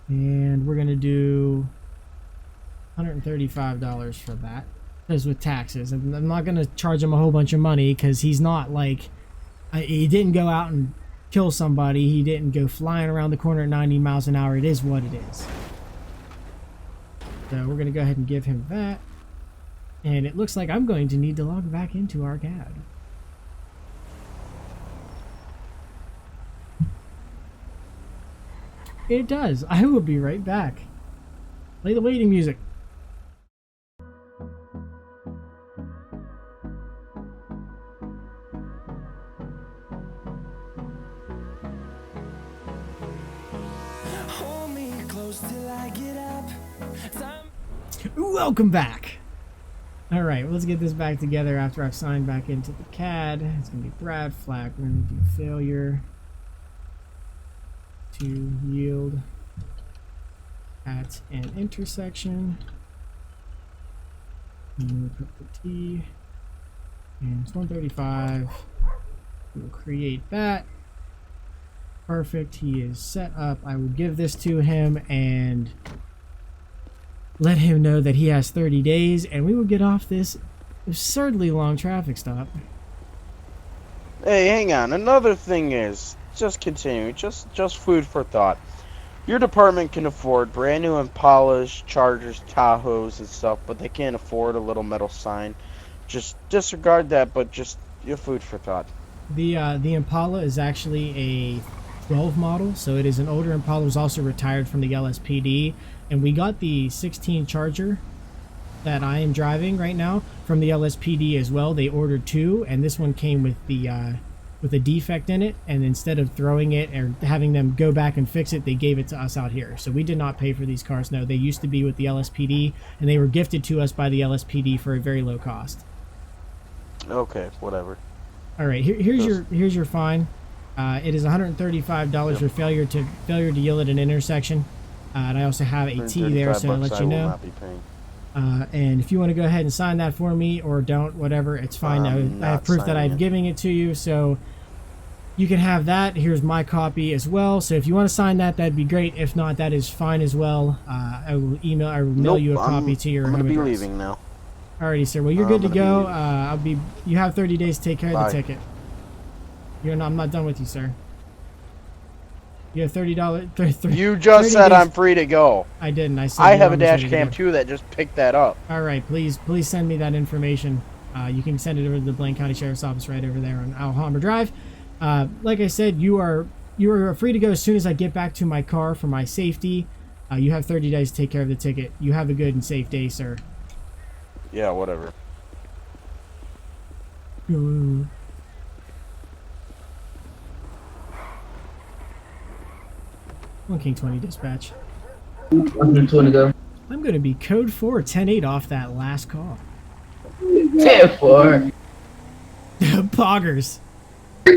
And we're going to do $135 for that. Because with taxes. And I'm not going to charge him a whole bunch of money because he's not like... he didn't go out and kill somebody. He didn't go flying around the corner at 90 miles an hour. It is what it is. So we're going to go ahead and give him that. And it looks like I'm going to need to log back into our CAD. It does. I will be right back. Play the waiting music. Hold me close till I get up. Welcome back. Alright, let's get this back together after I've signed back into the CAD. It's going to be Brad Flack. We're going to do failure to yield at an intersection. And we'll put the T. And it's 135. We'll create that. Perfect. He is set up. I will give this to him and let him know that he has 30 days, and we will get off this absurdly long traffic stop. Hey, hang on. Another thing is, just continue. Just food for thought. Your department can afford brand new Impalas, Chargers, Tahoes, and stuff, but they can't afford a little metal sign. Just disregard that, but just your food for thought. The Impala is actually a 12 model, so it is an older Impala. It was also retired from the LSPD, and we got the 16 Charger that I am driving right now from the LSPD as well. They ordered two, and this one came with a defect in it, and instead of throwing it or having them go back and fix it, they gave it to us out here. So we did not pay for these cars. No, they used to be with the LSPD, and they were gifted to us by the LSPD for a very low cost. Okay, whatever. All right, here's your fine. It is $135 for failure to yield at an intersection, and I also have a T there, so I'll let you know. Not be paying. And if you want to go ahead and sign that for me, or don't, whatever, it's fine. I have proof that I'm giving it to you, so you can have that. Here's my copy as well. So if you want to sign that, that'd be great. If not, that is fine as well. I will mail you a copy to your home I'm gonna address. be leaving now. Alrighty, sir. Well, you're good to go. Leaving. You have 30 days to take care Bye. of the ticket. I'm not done with you, sir. You have $30. You just said days. I'm free to go. I didn't. I said I you're have a almost ready dash to cam go. too that just picked that up. All right, please send me that information. You can send it over to the Blaine County Sheriff's Office right over there on Alhambra Drive. Like I said, you are free to go as soon as I get back to my car for my safety. You have 30 days to take care of the ticket. You have a good and safe day, sir. Yeah, whatever. 1 King 20 dispatch. 1 King 20 go. I'm going to be code 4, 10-8 off that last call. 10-4. Poggers. I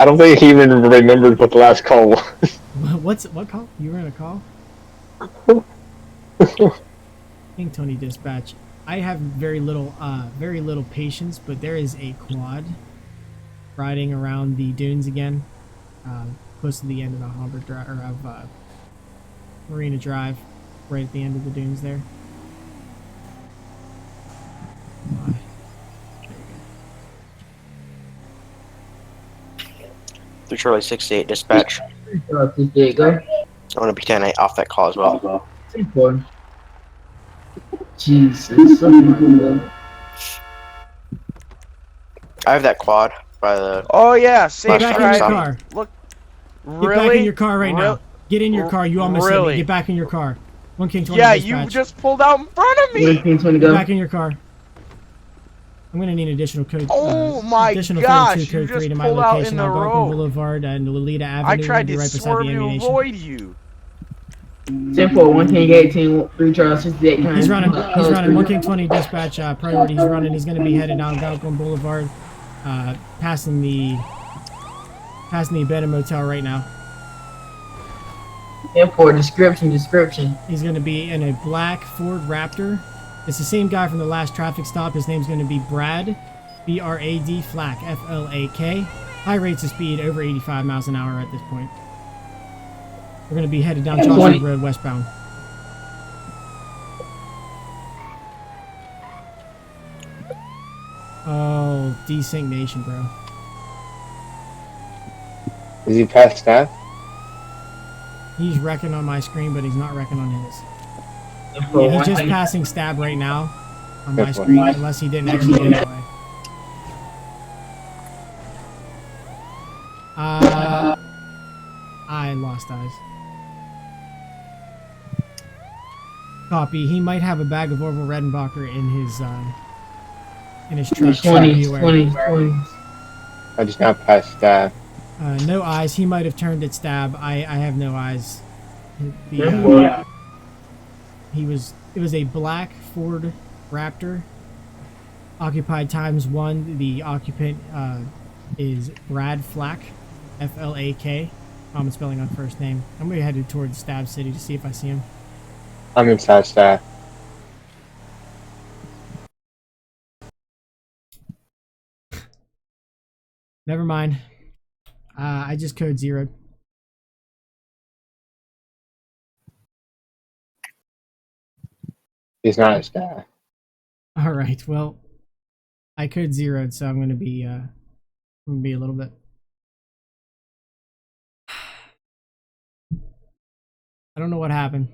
don't think he even remembered what the last call was. What call? You were in a call? King Tony dispatch. I have very little patience, but there is a quad riding around the dunes again, close to the end of the Humber Drive or of Marina Drive, right at the end of the dunes there. There Through Charlie 68 dispatch. 68 go. I want to be 10-8 off that call as well. 10-4. Jesus. I have that quad by the. Oh yeah, safe Get back in your Stop. car. Look, Get really? back in your car right now. Get in your car. You almost hit me. Really? Get back in your car. 1 King 20 Yeah, dispatch. you just pulled out in front of 1 me. King 20 Get go. back in your car. I'm gonna need additional code. Oh my additional gosh, 32 you code 3 just to my pulled out in location the on Broken road. Boulevard and Lolita Avenue. I tried to right beside swerve the to ammunition. avoid you. 10-4. 1 King 18. 3 Charles 68. He's running. 1 King 20 dispatch priority. He's running. He's gonna be headed down Broken Boulevard, passing the Abandoned Motel right now. 10-4. Description. He's going to be in a black Ford Raptor. It's the same guy from the last traffic stop. His name's going to be Brad, B-R-A-D, Flack, F-L-A-K. High rates of speed, over 85 miles an hour at this point. We're going to be headed down Johnson Road westbound. Oh, Desync Nation, bro. Is he past that? He's wrecking on my screen, but he's not wrecking on his. 10-4. Yeah, he's just passing Stab right now on my screen, unless he didn't actually get that way. I lost eyes. Copy. He might have a bag of Orville Redenbacher in his truck. 20. I just not past that. No eyes. He might have turned at Stab. I have no eyes. It was a black Ford Raptor, occupied ×1. The occupant is Brad Flack, F-L-A-K. Common spelling on first name. I'm gonna be headed towards Stab City to see if I see him. I'm in past that. Never mind. I just code 0. He's not a star. All right. Well, I code 0'd, so I'm gonna be a little bit. I don't know what happened.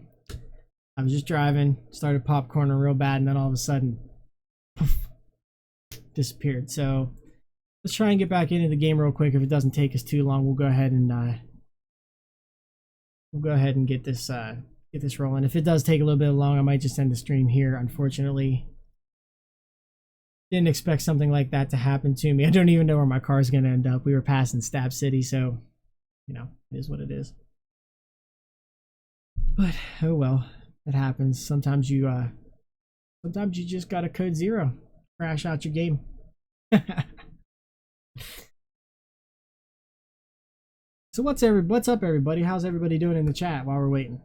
I was just driving, started popcorning real bad, and then all of a sudden, poof, disappeared. So let's try and get back into the game real quick. If it doesn't take us too long, we'll go ahead and get this rolling. If it does take a little bit long, I might just end the stream here. Unfortunately, didn't expect something like that to happen to me. I don't even know where my car's gonna end up. We were passing Stab City, so you know, it is what it is. But oh well, it happens. Sometimes you just gotta code 0, crash out your game. So what's up, everybody? How's everybody doing in the chat while we're waiting?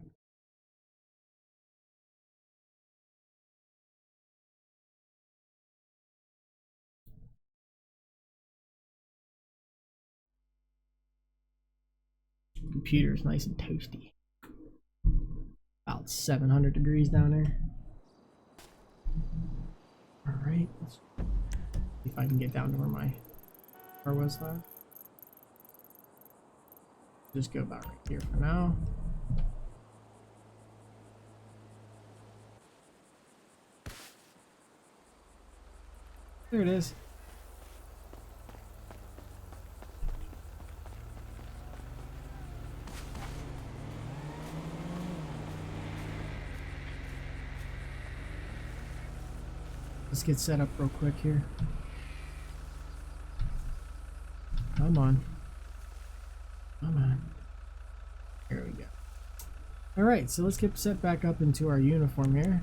Computer's nice and toasty. About 700 degrees down there. Alright, let's see if I can get down to where my car was last. Just go about right here for now. There it is. Let's get set up real quick here. Come on. Come on. Here we go. Alright, so let's get set back up into our uniform here.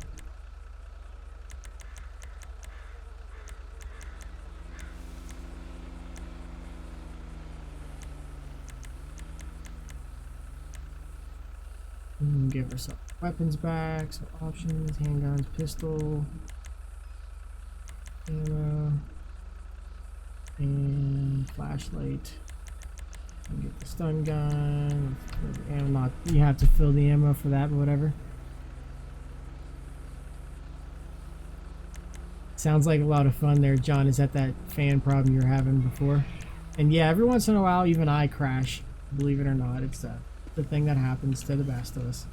And give ourselves weapons back, so options, handguns, pistol, ammo, and flashlight. And get the stun gun, and not, you have to fill the ammo for that, but whatever. Sounds like a lot of fun there, John. Is that fan problem you were having before? And yeah, every once in a while, even I crash. Believe it or not, it's the thing that happens to the best of us.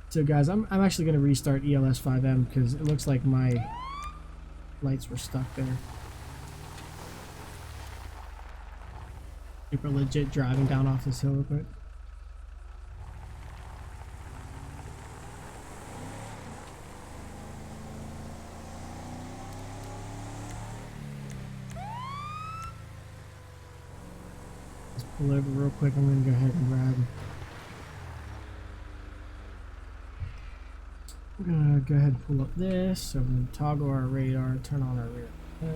So guys, I'm actually going to restart ELS FiveM because it looks like my lights were stuck there. Super legit driving down off this hill real quick. Pull over real quick. I'm going to go ahead and grab. I'm going to go ahead and pull up this. So I'm going to toggle our radar, turn on our rear.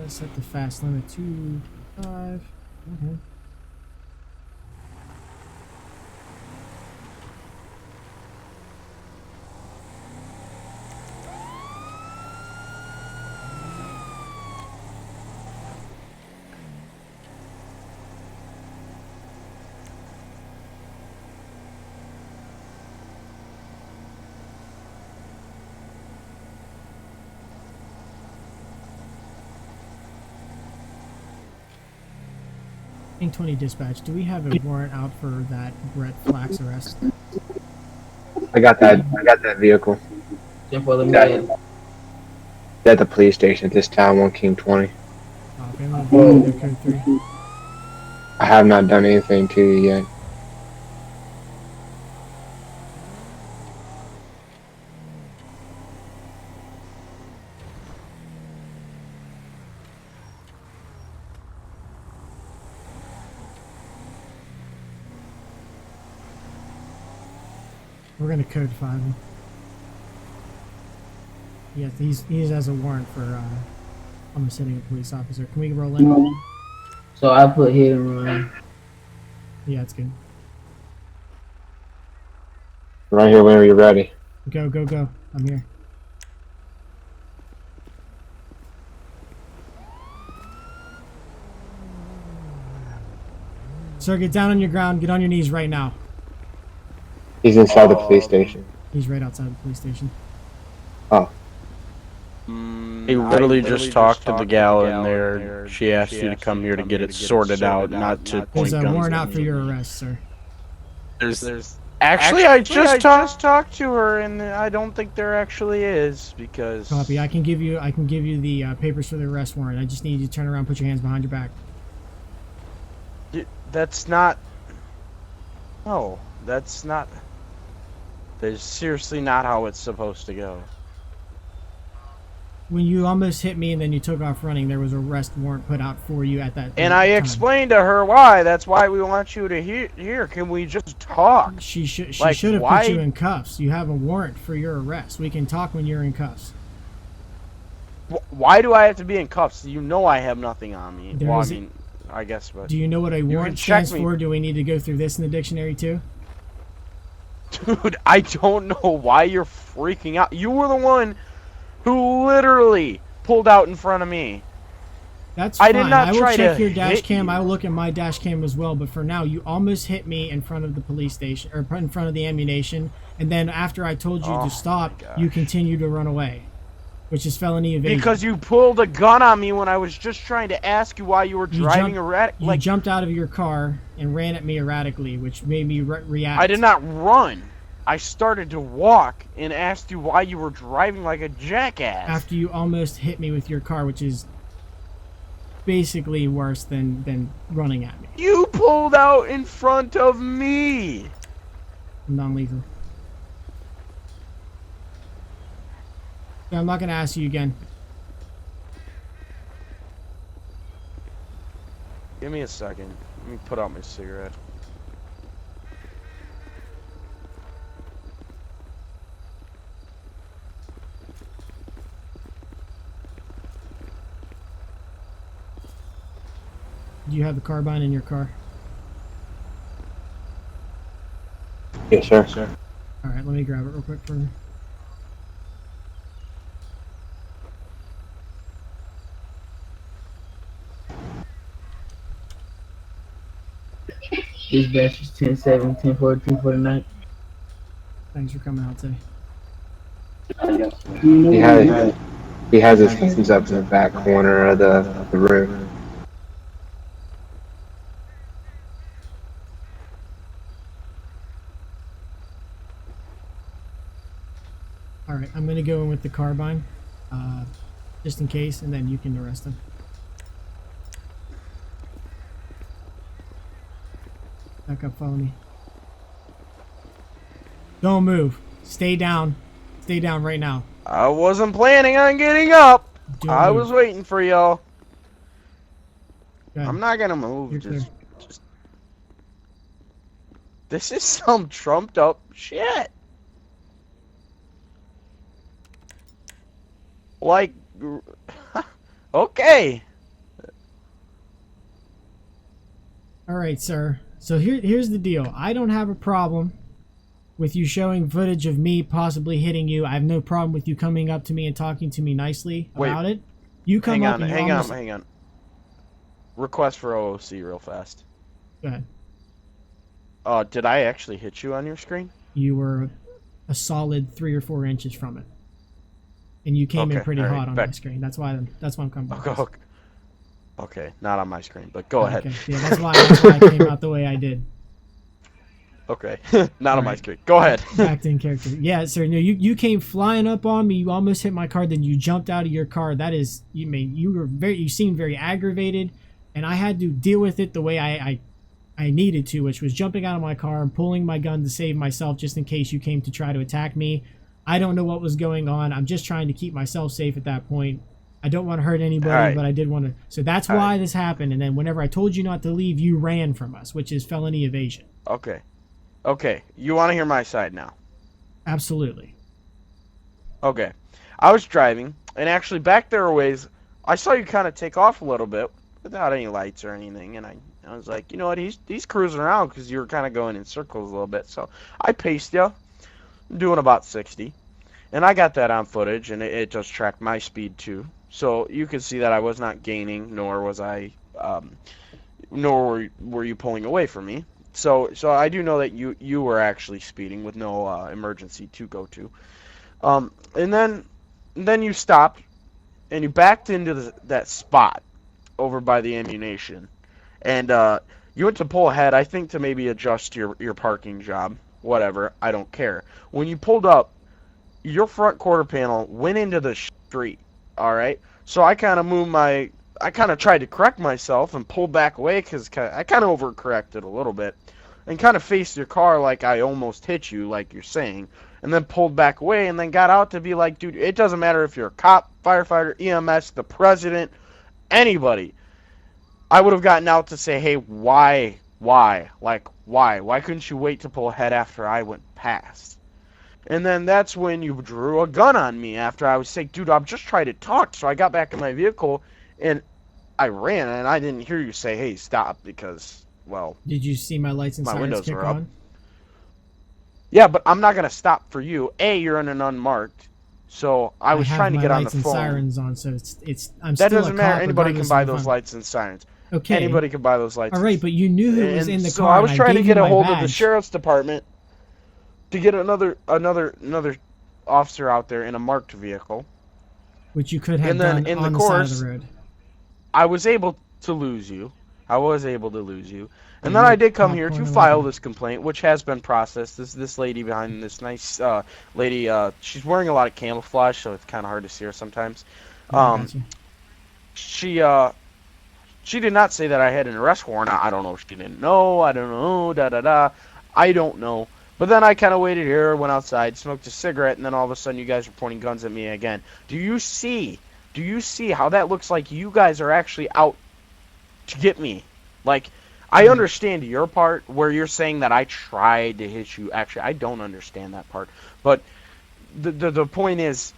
Set the fast limit to 5. Okay. King 20 dispatch, do we have a warrant out for that Brett Flax arrest? I got that vehicle. At the police station at this town, 1 King 20. Okay, I'm gonna do code 3. I have not done anything to you yet. We're gonna code 5 him. Yes, he has a warrant for almost hitting a police officer. Can we roll in? So I put hit and run. Yeah, it's good. Right here whenever you're ready. Go, go, go. I'm here. Sir, get down on your ground. Get on your knees right now. He's inside the police station. He's right outside the police station. Oh. He literally just talked to the gal in there. She asked you to come here to get it sorted out, not to point There's a guns warrant at out me. for your arrest, sir. Actually, I just talked to her, and I don't think there actually is because. Copy. I can give you the papers for the arrest warrant. I just need you to turn around, put your hands behind your back. That's not. No, that's not. That's seriously not how it's supposed to go. When you almost hit me and then you took off running, there was a arrest warrant put out for you at that And I time. explained to her why. That's why we want you to hear. Can we just talk? She should Like, have why? put you in cuffs. You have a warrant for your arrest. We can talk when you're in cuffs. Why do I have to be in cuffs? You know I have nothing on me. There Well, I is a- mean, I guess, but Do you know what a can warrant check stands me. for? Do we need to go through this in the dictionary too? dude, I don't know why you're freaking out. You were the one who literally pulled out in front of me. That's fine. I did not I will try check to your dash hit cam. you. I will look at my dash cam as well. But for now, you almost hit me in front of the police station, or in front of the ammunition. And then after I told you Oh to stop, my you gosh. continued to run away, which is felony evasion. Because you pulled a gun on me when I was just trying to ask you why you were driving erratic. You jumped out of your car and ran at me erratically, which made me react. I did not run. I started to walk and asked you why you were driving like a jackass. After you almost hit me with your car, which is basically worse than running at me. You pulled out in front of me. Non-lethal. Yeah, I'm not gonna ask you again. Give me a second. Let me put out my cigarette. Do you have the carbine in your car? Yes, sir. All right, let me grab it real quick for you. Dispatch is 10-7, 10-4, 10-49. Thanks for coming out today. He has his hands up in the back corner of the room. All right, I'm gonna go in with the carbine, just in case, and then you can arrest him. Back up, follow me. Don't move. Stay down. Stay down right now. I wasn't planning on getting up. Don't I move. was waiting for y'all. Go ahead. I'm not gonna move. You're clear. Just. This is some trumped up shit. Like, okay. All right, sir. So here's the deal. I don't have a problem with you showing footage of me possibly hitting you. I have no problem with you coming up to me and talking to me nicely about it. You come up and you almost... Hang on. Request for OOC real fast. Go ahead. Did I actually hit you on your screen? You were a solid 3 or 4 inches from it. And you came in pretty hot on my screen. That's why I'm coming back. Okay, not on my screen, but go ahead. Yeah, that's why I came out the way I did. Okay, not on my screen. Go ahead. Back in character. Yeah, sir. No, you came flying up on me. You almost hit my car. Then you jumped out of your car. That is, you seemed very aggravated, and I had to deal with it the way I needed to, which was jumping out of my car and pulling my gun to save myself, just in case you came to try to attack me. I don't know what was going on. I'm just trying to keep myself safe at that point. I don't want to hurt anybody, but I did want to. So that's why this happened. And then whenever I told you not to leave, you ran from us, which is felony evasion. Okay. You want to hear my side now? Absolutely. Okay. I was driving, and actually back there a ways, I saw you kind of take off a little bit without any lights or anything, and I was like, you know what, he's cruising around because you were kind of going in circles a little bit. So I paced you, doing about 60, and I got that on footage, and it just tracked my speed too. So you could see that I was not gaining, nor was I, nor were you pulling away from me. So I do know that you were actually speeding with no emergency to go to. And then you stopped, and you backed into that spot over by the ammunition, and you went to pull ahead, I think, to maybe adjust your parking job. Whatever, I don't care. When you pulled up, your front quarter panel went into the street. All right, so I kind of tried to correct myself and pull back away because I kind of overcorrected a little bit and kind of faced your car like I almost hit you, like you're saying, and then pulled back away and then got out to be like, dude, it doesn't matter if you're a cop, firefighter, EMS, the president, anybody. I would have gotten out to say, hey, why? Like, why? Why couldn't you wait to pull ahead after I went past? And then that's when you drew a gun on me after I was saying, dude, I'm just trying to talk. So I got back in my vehicle and I ran, and I didn't hear you say, hey, stop, because, well... Did you see my lights and sirens kick on? Yeah, but I'm not going to stop for you. A, you're in an unmarked, so I was trying to get on the phone. I have my lights and sirens on, so I'm that still doesn't a matter. cop. Anybody can buy those lights and sirens. Okay. Anybody can buy those lights. All right, but you knew who was in the so car. I was trying to get a hold badge. of the sheriff's department to get another officer out there in a marked vehicle. Which you could have done on the side of the road. I was able to lose you. And then I did come here to file this complaint, which has been processed. This lady behind this nice lady, she's wearing a lot of camouflage, so it's kind of hard to see her sometimes. She did not say that I had an arrest warrant. I don't know if she didn't know. I don't know. I don't know. But then I kind of waited here, went outside, smoked a cigarette, and then all of a sudden you guys are pointing guns at me again. Do you see how that looks like you guys are actually out to get me? Like, I understand your part where you're saying that I tried to hit you. Actually, I don't understand that part. But the point is,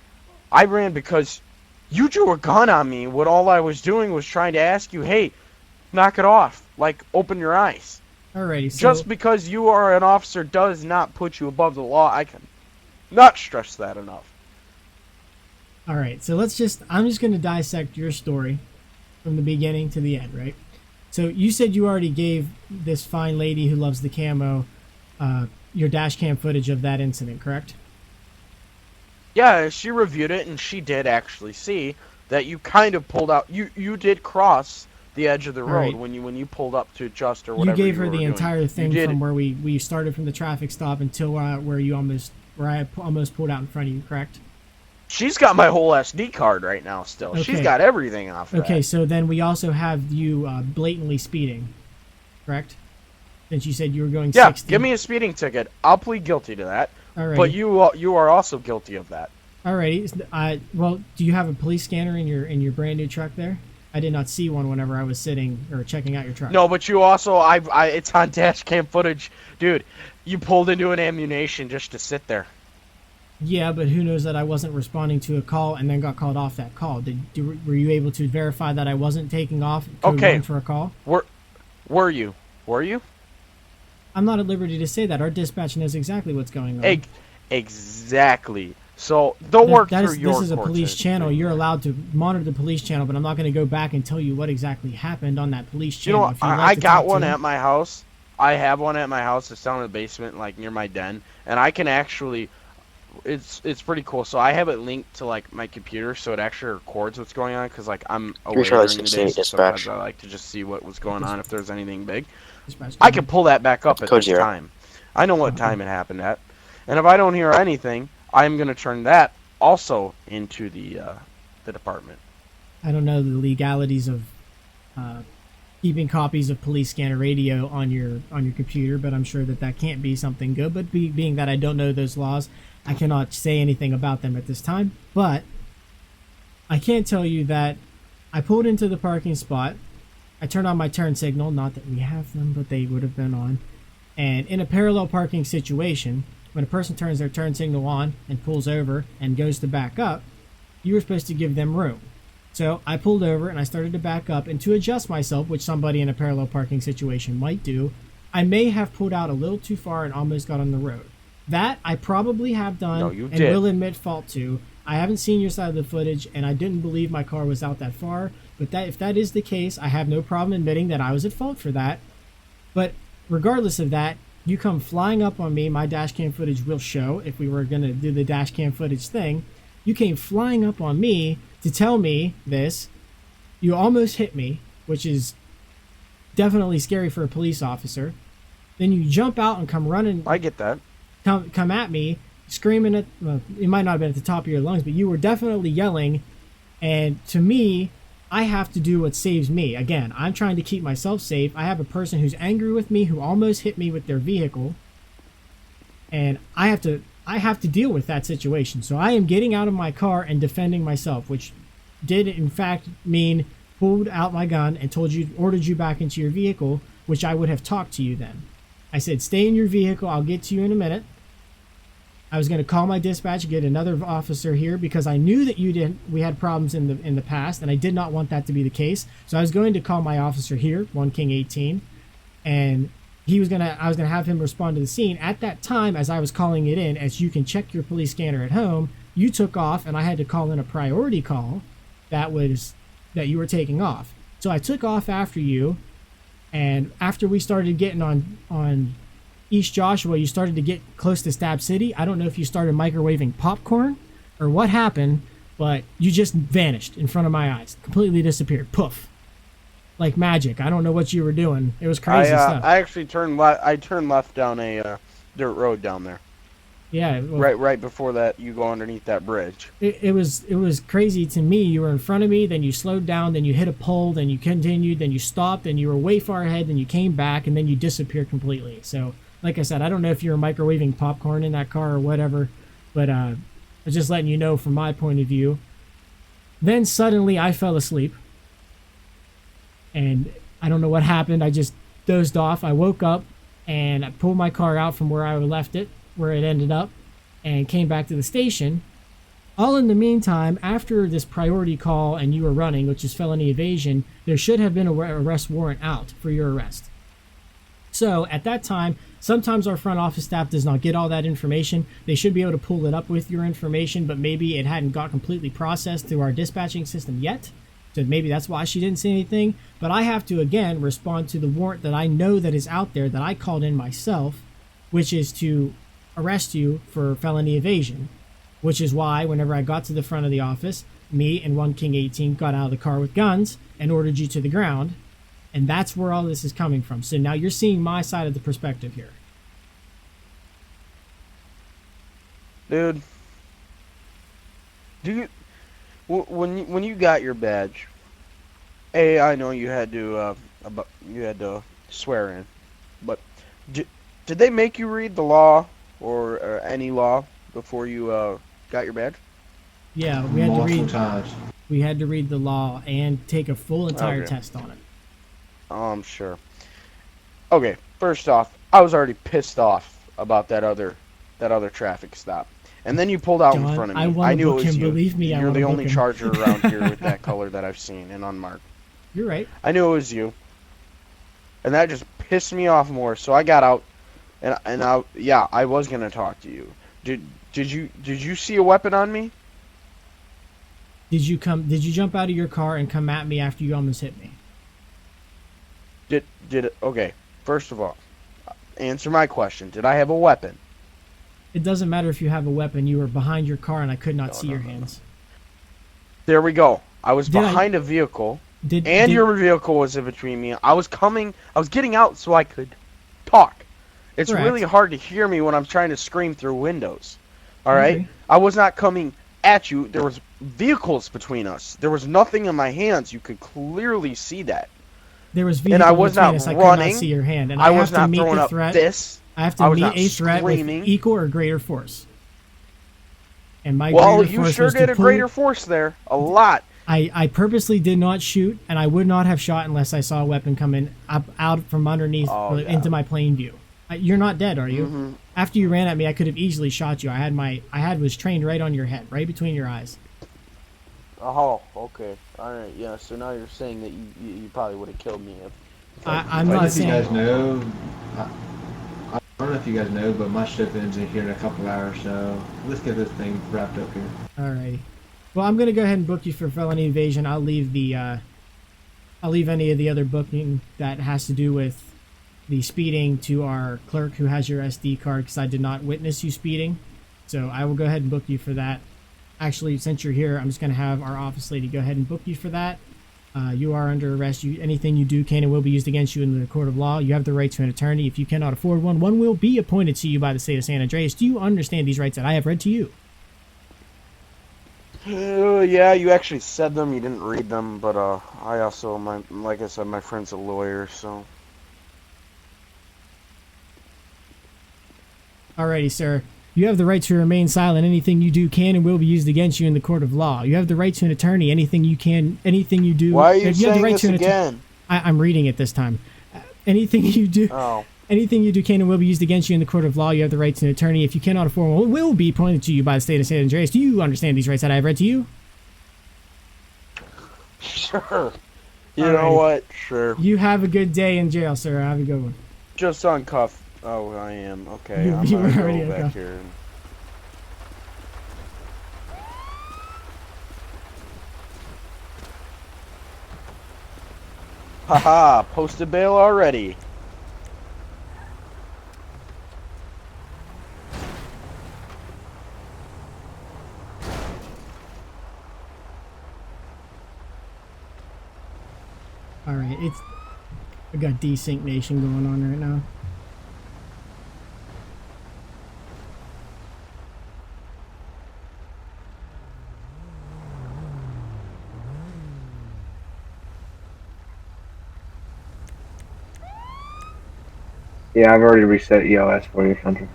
I ran because you drew a gun on me when all I was doing was trying to ask you, hey, knock it off. Like, open your eyes. Alrighty, so Just because you are an officer does not put you above the law. I can not stress that enough. alright, so I'm just gonna dissect your story from the beginning to the end, right? So you said you already gave this fine lady who loves the camo your dash cam footage of that incident, correct? Yeah, she reviewed it, and she did actually see that you kind of pulled out. You did cross the edge of the road Right. when you pulled up to adjust or You whatever. gave her were the doing. entire thing You did. from where we started from the traffic stop until where I almost pulled out in front of you, correct? She's got my whole SD card right now. Still, she's Okay. got everything off. Of Okay, that. so then we also have you blatantly speeding, correct? Since you said you were going Yeah, 60. give me a speeding ticket. I'll plead guilty to that. Alrighty. But you are also guilty of that. Alrighty. Well, do you have a police scanner in your brand new truck there? I did not see one whenever I was sitting or checking out your truck. No, but you also it's on dash cam footage, dude. You pulled into an ammunition just to sit there. Yeah, but who knows that I wasn't responding to a call and then got called off that call? Were you able to verify that I wasn't taking off code Okay. 1 for a call? Were you? Were you? I'm not at liberty to say that. Our dispatch knows exactly what's going on. Exactly. So they'll work through your This is a courts police and channel. everything. You're allowed to monitor the police channel, but I'm not going to go back and tell you what exactly happened on that police You know, channel. what? If you'd like I to got talk to one them- at my house. I have one at my house. It's down in the basement, like near my den, and I can actually. It's pretty cool. So I have it linked to like my computer, so it actually records what's going on. Because like I'm away Charlie during the 68 day, so sometimes dispatch. I like to just see what was going on if there's anything big. dispatch I can pull that back up at Code this 0. time. I know what time it happened at, and if I don't hear anything, I'm gonna turn that also into the department. I don't know the legalities of keeping copies of police scanner radio on your computer, but I'm sure that can't be something good. But being that I don't know those laws, I cannot say anything about them at this time. But I can tell you that I pulled into the parking spot. I turned on my turn signal, not that we have them, but they would have been on. And in a parallel parking situation, when a person turns their turn signal on and pulls over and goes to back up, you were supposed to give them room. So I pulled over and I started to back up, and to adjust myself, which somebody in a parallel parking situation might do, I may have pulled out a little too far and almost got on the road. That I probably have done No, you and did. will admit fault to. I haven't seen your side of the footage, and I didn't believe my car was out that far. But if that is the case, I have no problem admitting that I was at fault for that. But regardless of that, you come flying up on me. My dash cam footage will show if we were going to do the dash cam footage thing. You came flying up on me to tell me this. You almost hit me, which is definitely scary for a police officer. Then you jump out and come running. I get that. Come at me, screaming at. Well, it might not have been at the top of your lungs, but you were definitely yelling. And to me, I have to do what saves me. Again, I'm trying to keep myself safe. I have a person who's angry with me who almost hit me with their vehicle, and I have to deal with that situation. So I am getting out of my car and defending myself, which did in fact mean pulled out my gun and ordered you back into your vehicle, which I would have talked to you then. I said, stay in your vehicle. I'll get to you in a minute. I was going to call my dispatch, get another officer here because I knew that we had problems in the past, and I did not want that to be the case. So I was going to call my officer here, One King 18, and I was gonna have him respond to the scene. At that time, as I was calling it in, as you can check your police scanner at home, you took off, and I had to call in a priority call that you were taking off. So I took off after you, and after we started getting on East Joshua, you started to get close to Stab City. I don't know if you started microwaving popcorn or what happened, but you just vanished in front of my eyes. Completely disappeared. Poof. Like magic. I don't know what you were doing. It was crazy stuff. I actually turned left. I turned left down a dirt road down there. Yeah. Well, Right before that, you go underneath that bridge. It was crazy to me. You were in front of me, then you slowed down, then you hit a pole, then you continued, then you stopped, then you were way far ahead, then you came back, and then you disappeared completely. So, like I said, I don't know if you were microwaving popcorn in that car or whatever, but I was just letting you know from my point of view. Then suddenly I fell asleep, and I don't know what happened. I just dozed off. I woke up and I pulled my car out from where I left it, where it ended up, and came back to the station. All in the meantime, after this priority call and you were running, which is felony evasion, there should have been a arrest warrant out for your arrest. So at that time, sometimes our front office staff does not get all that information. They should be able to pull it up with your information, but maybe it hadn't got completely processed through our dispatching system yet. So maybe that's why she didn't say anything. But I have to, again, respond to the warrant that I know that is out there that I called in myself, which is to arrest you for felony evasion. Which is why whenever I got to the front of the office, me and one King 18 got out of the car with guns and ordered you to the ground. And that's where all this is coming from. So now you're seeing my side of the perspective here. Dude, do you when you got your badge? I know you had to swear in, but did they make you read the law or any law before you got your badge? Yeah, we had to read. Times. We had to read the law and take a full entire Okay. test on it. Oh, I'm sure. Okay, first off, I was already pissed off about that other traffic stop. And then you pulled out in John, front of I me. wanna I knew it book was him, you. believe me, I You're wanna the book only him. Charger around here with that color that I've seen and unmarked. You're right. I knew it was you. And that just pissed me off more. So I got out and I was going to talk to you. Did you see a weapon on me? Did you jump out of your car and come at me after you almost hit me? Okay, first of all, answer my question. Did I have a weapon? It doesn't matter if you have a weapon. You were behind your car and I could not see your hands. There we go. I was Did behind a vehicle, Did your vehicle was in between me. I was getting out so I could talk. It's Correct. really hard to hear me when I'm trying to scream through windows. All right? Okay. I was not coming at you. There was vehicles between us. There was nothing in my hands. You could clearly see that. There was And I vehicle was between not us. I could running. not see your hand, and I I was have to not meet throwing the up threat. fists. I have I to was meet not a threat with screaming. equal or greater force. And my Well, greater you force sure was did to a pull. greater force there. A lot. I purposely did not shoot, and I would not have shot unless I saw a weapon come in up out from underneath into my plain view. You're not dead, are you? Mm-hmm. After you ran at me, I could have easily shot you. I was trained right on your head, right between your eyes. Oh, okay. All right. Yeah. So now you're saying that you probably would have killed me if I'm I don't know not if you saying. guys know. I don't know if you guys know, but my shift ends in here in a couple hours, so let's get this thing wrapped up here. Alrighty. Well, I'm gonna go ahead and book you for felony evasion. I'll leave any of the other booking that has to do with the speeding to our clerk who has your SD card, because I did not witness you speeding. So I will go ahead and book you for that. Actually, since you're here, I'm just gonna have our office lady go ahead and book you for that. You are under arrest. Anything you do can and will be used against you in the court of law. You have the right to an attorney. If you cannot afford one, one will be appointed to you by the state of San Andreas. Do you understand these rights that I have read to you? Yeah, you actually said them. You didn't read them, but I also, like I said, my friend's a lawyer, so. Alrighty, sir. You have the right to remain silent. Anything you do can and will be used against you in the court of law. You have the right to an attorney. Anything you do. Why are you have the saying right this to an again? I'm reading it this time. Anything you do. Oh. Anything you do can and will be used against you in the court of law. You have the right to an attorney. If you cannot afford one, will be appointed to you by the state of San Andreas. Do you understand these rights that I have read to you? Sure. You Alrighty. know what? Sure. You have a good day in jail, sir. Have a good one. Just uncuff. Oh, I am. Okay, I'm You were gonna already go back uncuffed. here. Haha, posted bail already. Alright, I got Desync Nation going on right now. Yeah, I've already reset ELS for you, Hunter.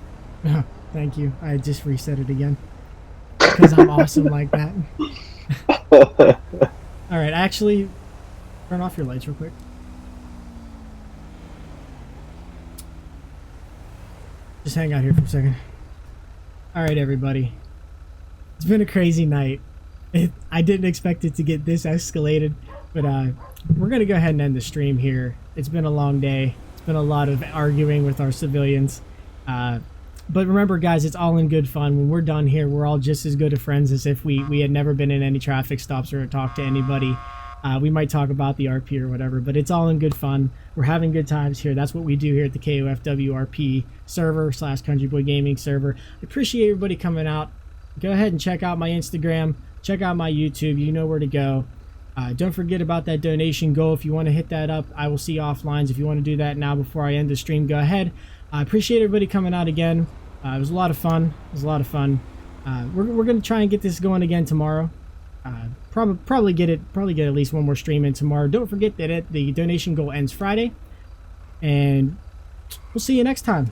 Thank you. I just reset it again. Because I'm awesome like that. Alright, actually, turn off your lights real quick. Just hang out here for a second. All right, everybody. It's been a crazy night. I didn't expect it to get this escalated, but we're gonna go ahead and end the stream here. It's been a long day. It's been a lot of arguing with our civilians. But remember, guys, it's all in good fun. When we're done here, we're all just as good of friends as if we had never been in any traffic stops or talked to anybody. We might talk about the RP or whatever, but it's all in good fun. We're having good times here. That's what we do here at the KOFWRP server / Country Boy Gaming server. I appreciate everybody coming out. Go ahead and check out my Instagram. Check out my YouTube. You know where to go. Don't forget about that donation goal. If you want to hit that up, I will see you offlines. If you want to do that now before I end the stream, go ahead. I appreciate everybody coming out again. It was a lot of fun. We're gonna try and get this going again tomorrow. Probably get at least one more stream in tomorrow. Don't forget that the donation goal ends Friday, and we'll see you next time.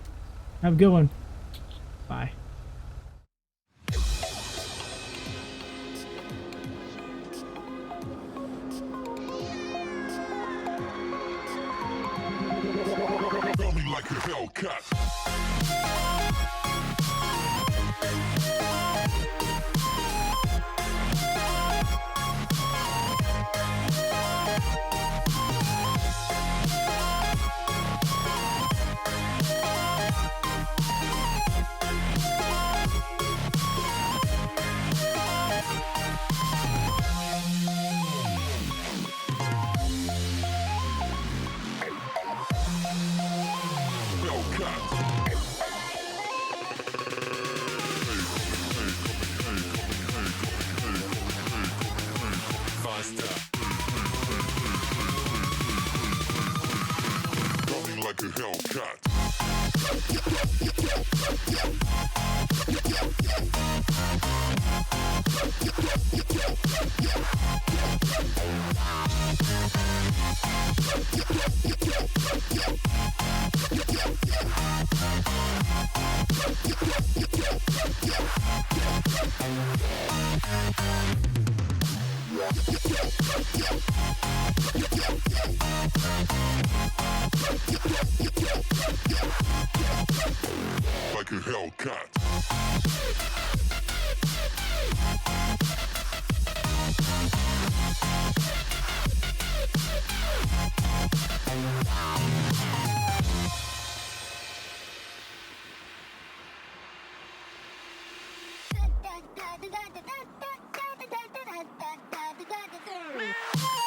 Have a good one. Bye. Like a Hellcat. Like a Hellcat. Like a Hellcat. Man.